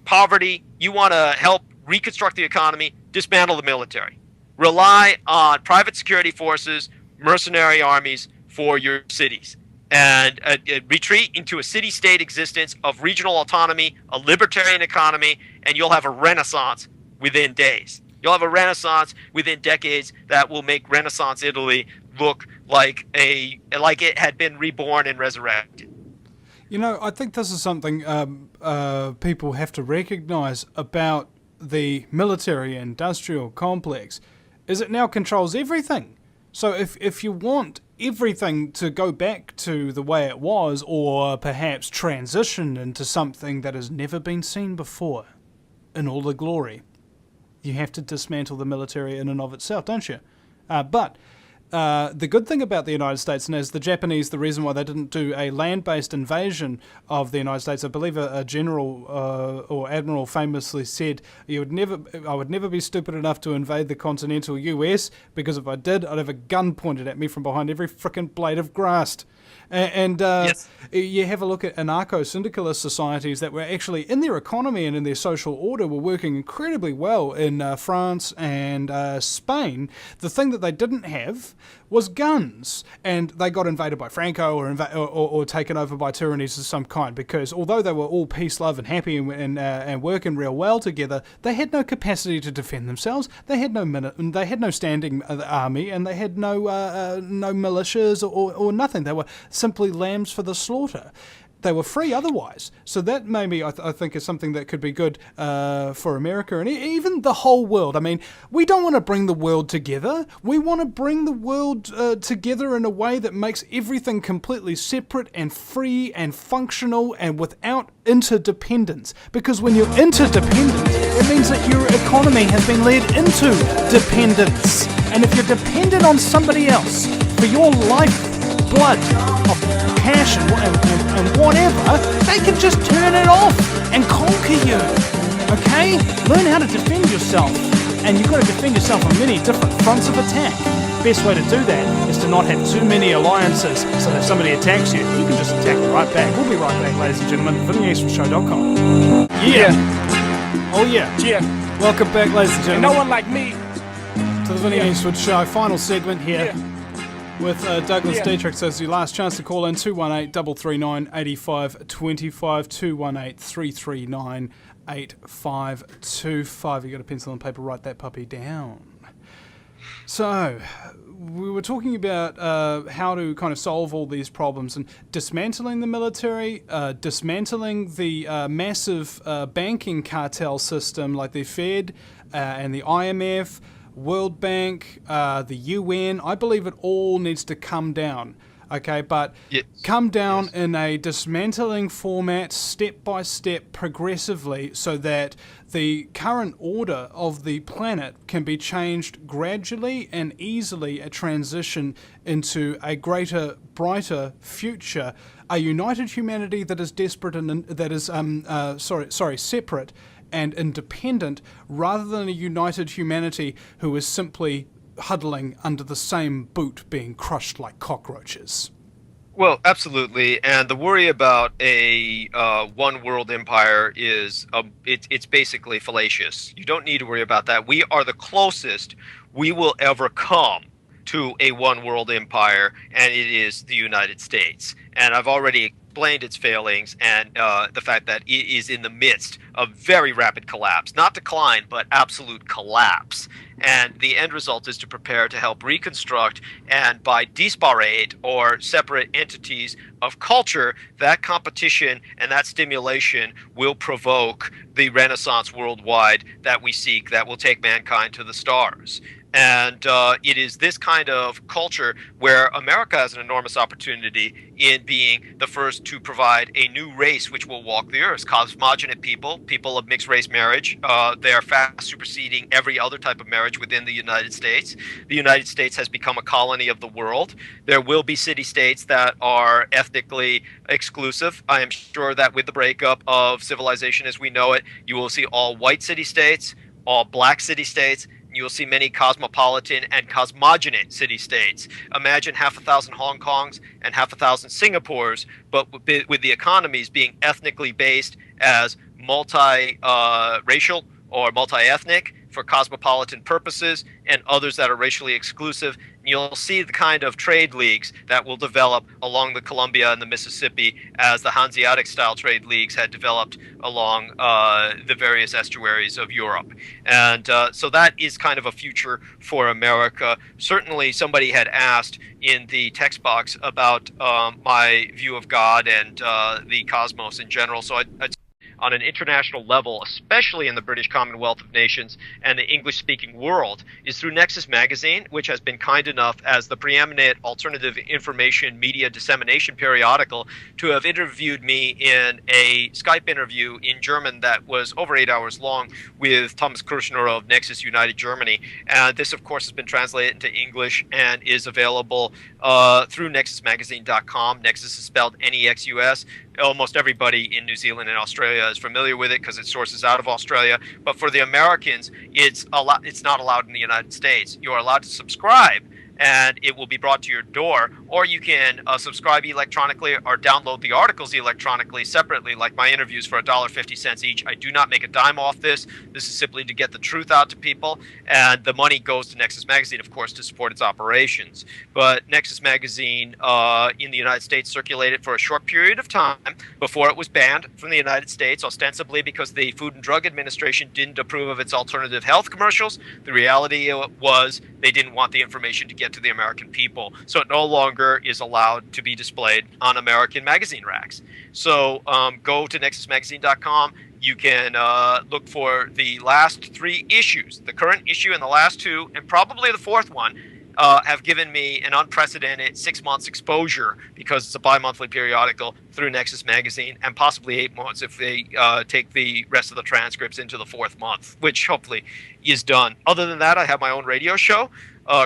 poverty, you want to help reconstruct the economy, dismantle the military. Rely on private security forces, mercenary armies for your cities. And retreat into a city-state existence of regional autonomy, a libertarian economy, and you'll have a renaissance within days. You'll have a renaissance within decades that will make Renaissance Italy look like it had been reborn and resurrected. You know, I think this is something people have to recognize about the military-industrial complex, is it now controls everything. So if you want everything to go back to the way it was, or perhaps transition into something that has never been seen before in all the glory, you have to dismantle the military in and of itself, don't you? But the good thing about the United States, and as the Japanese, the reason why they didn't do a land-based invasion of the United States, I believe a general or admiral famously said, I would never be stupid enough to invade the continental US, because if I did, I'd have a gun pointed at me from behind every frickin' blade of grass. And yes. You have a look at anarcho-syndicalist societies that were actually, in their economy and in their social order, were working incredibly well in France and Spain. The thing that they didn't have was guns, and they got invaded by Franco or taken over by tyrannies of some kind, because although they were all peace, love and happy and working real well together, they had no capacity to defend themselves. They had no standing army, and they had no militias or nothing. They were simply lambs for the slaughter. They were free otherwise. So that maybe I think is something that could be good for America and even the whole world. I mean, we don't want to bring the world together. We want to bring the world together in a way that makes everything completely separate and free and functional and without interdependence. Because when you're interdependent, it means that your economy has been led into dependence. And if you're dependent on somebody else for your life, blood, of cash and whatever, they can just turn it off and conquer you. Okay? Learn how to defend yourself. And you've got to defend yourself on many different fronts of attack. Best way to do that is to not have too many alliances, so that if somebody attacks you, you can just attack right back. We'll be right back, ladies and gentlemen. VinnyEastwoodShow.com. Yeah. Oh yeah. Yeah. Welcome back, ladies and And gentlemen, no one like me. to the Vinny Eastwood Show. Final segment here. Yeah. With Douglas Yeah. Dietrich, so it's your last chance to call in 218-339-8525, 218-339-8525. You got a pencil and paper, write that puppy down. So, we were talking about how to kind of solve all these problems and dismantling the military, dismantling the massive banking cartel system like the Fed and the IMF, World Bank, the UN. I believe it all needs to come down, okay? But Yes. come down in a dismantling format, step by step, progressively, so that the current order of the planet can be changed gradually and easily, a transition into a greater, brighter future, a united humanity that is desperate and that is separate and independent, rather than a united humanity who is simply huddling under the same boot being crushed like cockroaches. Well, absolutely, and the worry about a one world empire is it's basically fallacious. You don't need to worry about that. We are the closest we will ever come to a one world empire, and it is the United States. And I've already explained its failings and the fact that it is in the midst of very rapid collapse, not decline, but absolute collapse. And the end result is to prepare to help reconstruct, and by disparate or separate entities of culture, that competition and that stimulation will provoke the renaissance worldwide that we seek, that will take mankind to the stars. And it is this kind of culture where America has an enormous opportunity in being the first to provide a new race which will walk the earth. Cosmogenate people, people of mixed race marriage, they are fast superseding every other type of marriage within the United States. The United States has become a colony of the world. There will be city-states that are ethnically exclusive. I am sure that with the breakup of civilization as we know it, you will see all white city-states, all black city-states. You will see many cosmopolitan and cosmogenate city-states. Imagine 50,000 Hong Kongs and 50,000 Singapores, but with the economies being ethnically based as multi-racial or multi-ethnic for cosmopolitan purposes, and others that are racially exclusive. You'll see the kind of trade leagues that will develop along the Columbia and the Mississippi, as the Hanseatic-style trade leagues had developed along the various estuaries of Europe. And so that is kind of a future for America. Certainly somebody had asked in the text box about my view of God and the cosmos in general. So I'd on an international level, especially in the British Commonwealth of Nations and the English-speaking world, is through Nexus Magazine, which has been kind enough as the preeminent alternative information media dissemination periodical to have interviewed me in a Skype interview in German that was over 8 hours long with Thomas Kirschner of Nexus United Germany. And this, of course, has been translated into English and is available through nexusmagazine.com. Nexus is spelled N-E-X-U-S. Almost everybody in New Zealand and Australia is familiar with it because it sources out of Australia. But for the Americans, it's not allowed in the United States. You are allowed to subscribe, and it will be brought to your door, or you can subscribe electronically or download the articles electronically separately, like my interviews for $1.50 each. I do not make a dime off this. This is simply to get the truth out to people, and the money goes to Nexus Magazine, of course, to support its operations. But Nexus Magazine in the United States circulated for a short period of time before it was banned from the United States, ostensibly because the Food and Drug Administration didn't approve of its alternative health commercials. The reality was they didn't want the information to get to the American people, so it no longer is allowed to be displayed on American magazine racks. So go to nexusmagazine.com. You can look for the last 3 issues. The current issue and the last 2, and probably the 4th one, have given me an unprecedented 6 months exposure, because it's a bi-monthly periodical through Nexus Magazine, and possibly 8 months if they take the rest of the transcripts into the 4th month, which hopefully is done. Other than that, I have my own radio show,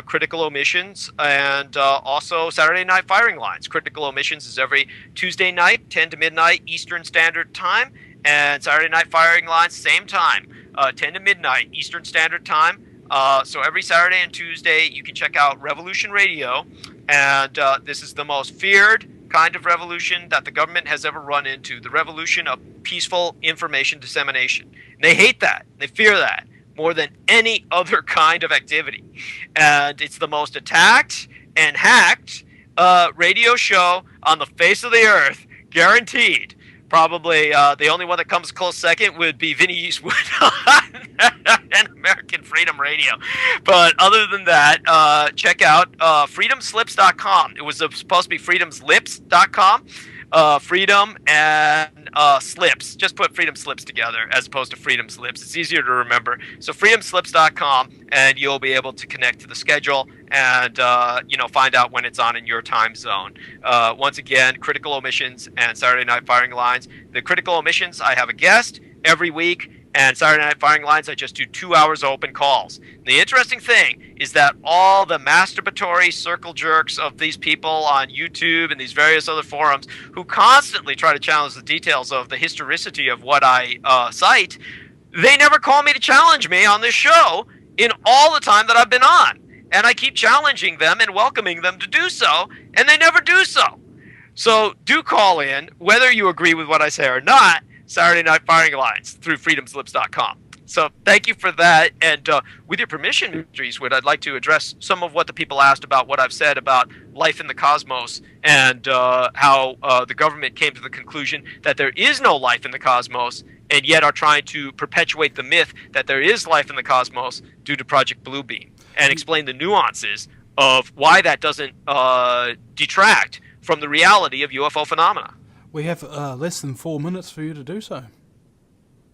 Critical Omissions, and also Saturday Night Firing Lines. Critical Omissions is every Tuesday night, 10 to midnight Eastern Standard Time, and Saturday Night Firing Lines, same time, 10 to midnight Eastern Standard Time. So every Saturday and Tuesday, you can check out Revolution Radio, and this is the most feared kind of revolution that the government has ever run into, the revolution of peaceful information dissemination. And they hate that. They fear that more than any other kind of activity. And it's the most attacked and hacked radio show on the face of the earth, guaranteed. Probably the only one that comes close second would be Vinny Eastwood and American Freedom Radio. But other than that, check out freedomslips.com. It was supposed to be freedomslips.com. Freedom and Slips. Just put Freedom Slips together as opposed to Freedom Slips. It's easier to remember. So freedomslips.com, and you'll be able to connect to the schedule and find out when it's on in your time zone. Once again, Critical Omissions and Saturday Night Firing Lines. The Critical Omissions, I have a guest every week, and Saturday Night Firing Lines, I just do 2 hours of open calls. The interesting thing is that all the masturbatory circle jerks of these people on YouTube and these various other forums who constantly try to challenge the details of the historicity of what I cite, They never call me to challenge me on this show in all the time that I've been on. And I keep challenging them and welcoming them to do so, and they never do so. So do call in, whether you agree with what I say or not, Saturday Night Firing Lines through freedomslips.com. So thank you for that. And with your permission, Mr. Eastwood, I'd like to address some of what the people asked about what I've said about life in the cosmos and how the government came to the conclusion that there is no life in the cosmos and yet are trying to perpetuate the myth that there is life in the cosmos due to Project Bluebeam, and explain the nuances of why that doesn't detract from the reality of UFO phenomena. We have less than 4 minutes for you to do so.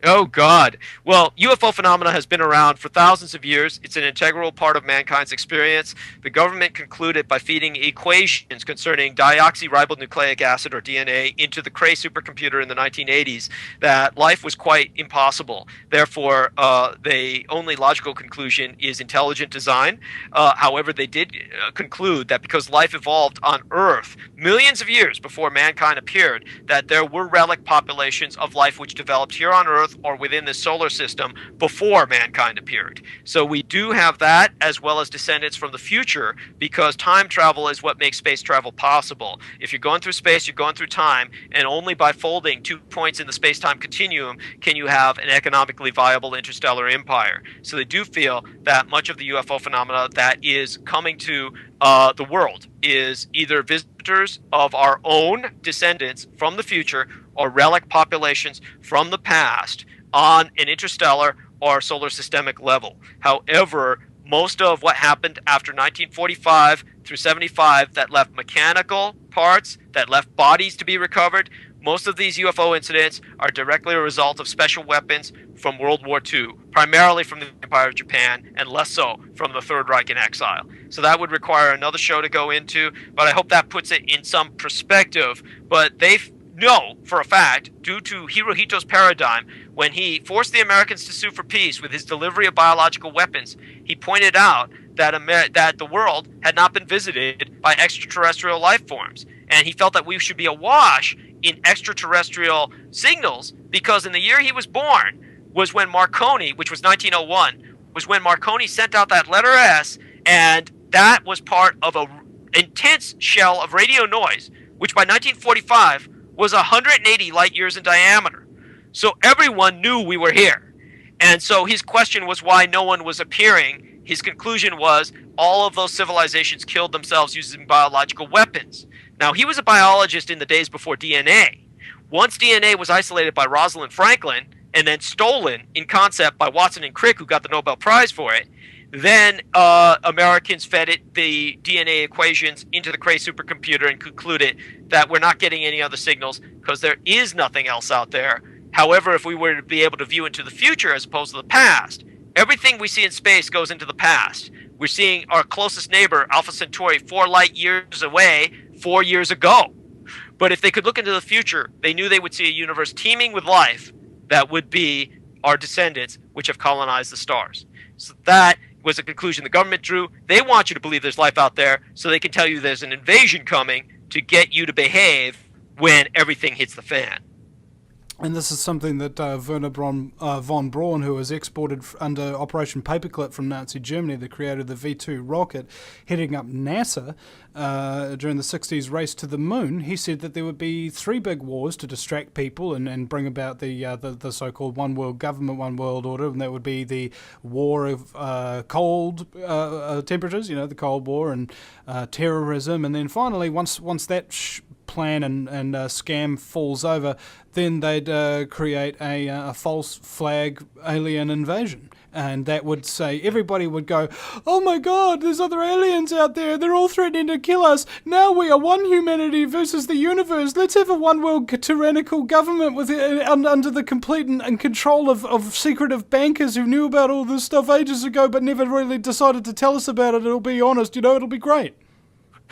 Oh, God. Well, UFO phenomena has been around for thousands of years. It's an integral part of mankind's experience. The government concluded by feeding equations concerning deoxyribonucleic acid, or DNA, into the Cray supercomputer in the 1980s that life was quite impossible. Therefore, the only logical conclusion is intelligent design. However, they did conclude that because life evolved on Earth millions of years before mankind appeared, that there were relic populations of life which developed here on Earth or within the solar system before mankind appeared. So we do have that, as well as descendants from the future, because time travel is what makes space travel possible. If you're going through space, you're going through time, and only by folding 2 points in the space-time continuum can you have an economically viable interstellar empire. So they do feel that much of the UFO phenomena that is coming to the world is either visitors of our own descendants from the future or relic populations from the past on an interstellar or solar systemic level. However, most of what happened after 1945 through 75 that left mechanical parts, that left bodies to be recovered, most of these UFO incidents are directly a result of special weapons from World War II, primarily from the Empire of Japan, and less so from the Third Reich in exile. So that would require another show to go into, but I hope that puts it in some perspective. But they know for a fact, due to Hirohito's paradigm, when he forced the Americans to sue for peace with his delivery of biological weapons, he pointed out that that the world had not been visited by extraterrestrial life forms. And he felt that we should be awash in extraterrestrial signals because in the year he was born was when Marconi, which was 1901, was when Marconi sent out that letter S, and that was part of a intense shell of radio noise, which by 1945 was 180 light years in diameter. So everyone knew we were here. And so his question was why no one was appearing. His conclusion was all of those civilizations killed themselves using biological weapons. Now, he was a biologist in the days before DNA. Once DNA was isolated by Rosalind Franklin and then stolen in concept by Watson and Crick, who got the Nobel Prize for it, then Americans fed it the DNA equations into the Cray supercomputer and concluded that we're not getting any other signals because there is nothing else out there. However, if we were to be able to view into the future as opposed to the past, everything we see in space goes into the past. We're seeing our closest neighbor, Alpha Centauri, 4 light years away 4 years ago. But if they could look into the future, they knew they would see a universe teeming with life that would be our descendants, which have colonized the stars. So that was a conclusion the government drew. They want you to believe there's life out there so they can tell you there's an invasion coming to get you to behave when everything hits the fan. And this is something that Werner von Braun, who was exported under Operation Paperclip from Nazi Germany, the creator of the W2 rocket, heading up NASA during the 60s race to the moon, he said that there would be 3 big wars to distract people and bring about the so-called one world government, one world order, and that would be the war of cold temperatures, the Cold War, and terrorism, and then finally, once that plan and scam falls over, then they'd create a false flag alien invasion. And that would say, everybody would go, oh my God, there's other aliens out there. They're all threatening to kill us. Now we are one humanity versus the universe. Let's have a one world tyrannical government with under the complete and control of secretive bankers who knew about all this stuff ages ago but never really decided to tell us about it. It'll be honest, it'll be great.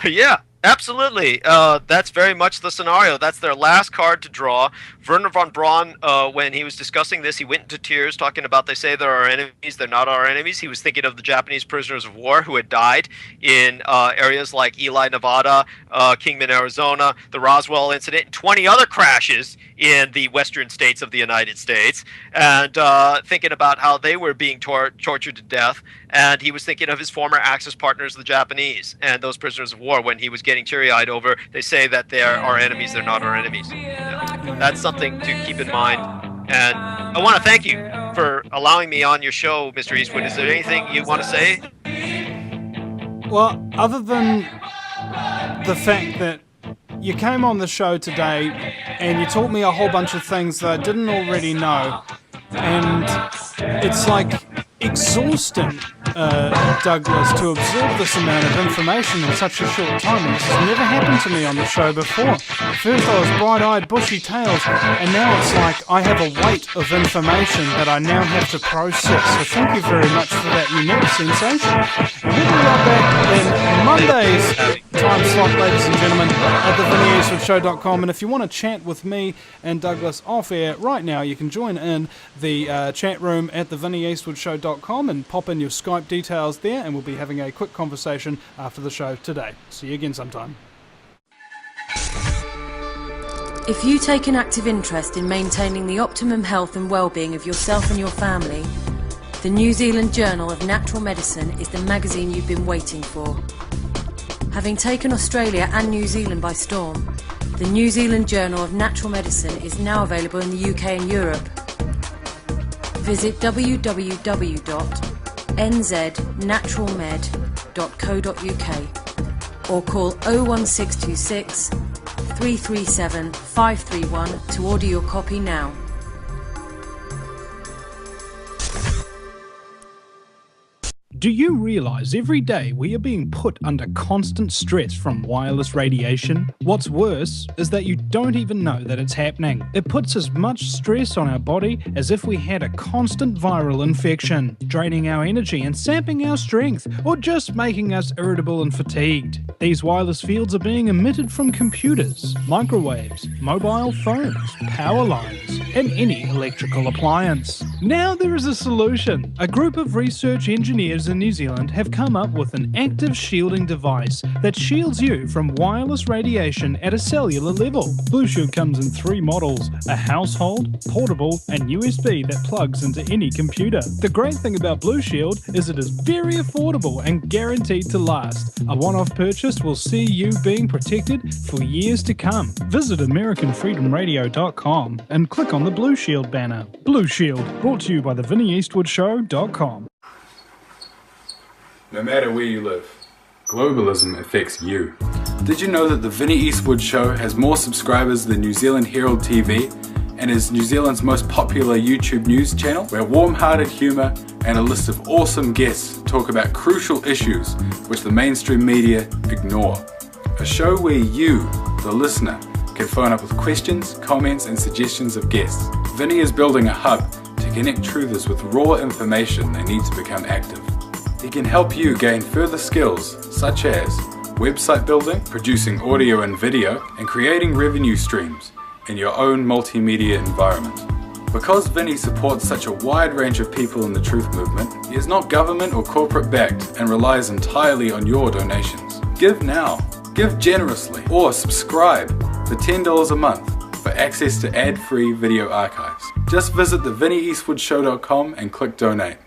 Yeah, Absolutely. That's very much the scenario. That's their last card to draw. Werner von Braun, when he was discussing this, he went into tears talking about they say they're our enemies, they're not our enemies. He was thinking of the Japanese prisoners of war who had died in areas like Ely, Nevada, Kingman, Arizona, the Roswell incident, and 20 other crashes in the western states of the United States, and thinking about how they were being tortured to death. And he was thinking of his former Axis partners, the Japanese, and those prisoners of war when he was getting teary-eyed over, they say that they're our enemies, they're not our enemies. Yeah. That's something to keep in mind. And I want to thank you for allowing me on your show, Mr. Eastwood. Is there anything you want to say? Well, other than the fact that you came on the show today and you taught me a whole bunch of things that I didn't already know, and it's like exhausting, Douglas, to absorb this amount of information in such a short time. And this has never happened to me on the show before. First I was bright-eyed, bushy-tailed, and now it's like I have a weight of information that I now have to process. So thank you very much for that unique sensation. And we'll be right back in Monday's time slot, ladies and gentlemen, at thevinnieeastwoodshow.com. And if you want to chat with me and Douglas off air right now, you can join in the chat room at thevinnieeastwoodshow.com and pop in your Skype details there, and we'll be having a quick conversation after the show today. See you again sometime. If you take an active interest in maintaining the optimum health and well-being of yourself and your family, the New Zealand Journal of Natural Medicine is the magazine you've been waiting for. Having taken Australia and New Zealand by storm, the New Zealand Journal of Natural Medicine is now available in the UK and Europe. Visit www.nznaturalmed.co.uk or call 01626 337 531 to order your copy now. Do you realise every day we are being put under constant stress from wireless radiation? What's worse is that you don't even know that it's happening. It puts as much stress on our body as if we had a constant viral infection, draining our energy and sapping our strength, or just making us irritable and fatigued. These wireless fields are being emitted from computers, microwaves, mobile phones, power lines, and any electrical appliance. Now there is a solution. A group of research engineers in New Zealand have come up with an active shielding device that shields you from wireless radiation at a cellular level. Blue Shield comes in 3 models: a household, portable, and USB that plugs into any computer. The great thing about Blue Shield is it is very affordable and guaranteed to last. A one-off purchase will see you being protected for years to come. Visit AmericanFreedomRadio.com and click on the Blue Shield banner. Blue Shield, brought to you by thevinnieeastwoodshow.com. No matter where you live, globalism affects you. Did you know that the Vinnie Eastwood Show has more subscribers than New Zealand Herald TV and is New Zealand's most popular YouTube news channel, where warm-hearted humour and a list of awesome guests talk about crucial issues which the mainstream media ignore? A show where you, the listener, can phone up with questions, comments and suggestions of guests. Vinnie is building a hub to connect truthers with raw information they need to become active. He can help you gain further skills such as website building, producing audio and video, and creating revenue streams in your own multimedia environment. Because Vinnie supports such a wide range of people in the truth movement, he is not government or corporate backed and relies entirely on your donations. Give now, give generously, or subscribe for $10 a month for access to ad-free video archives. Just visit thevinnieeastwoodshow.com and click donate.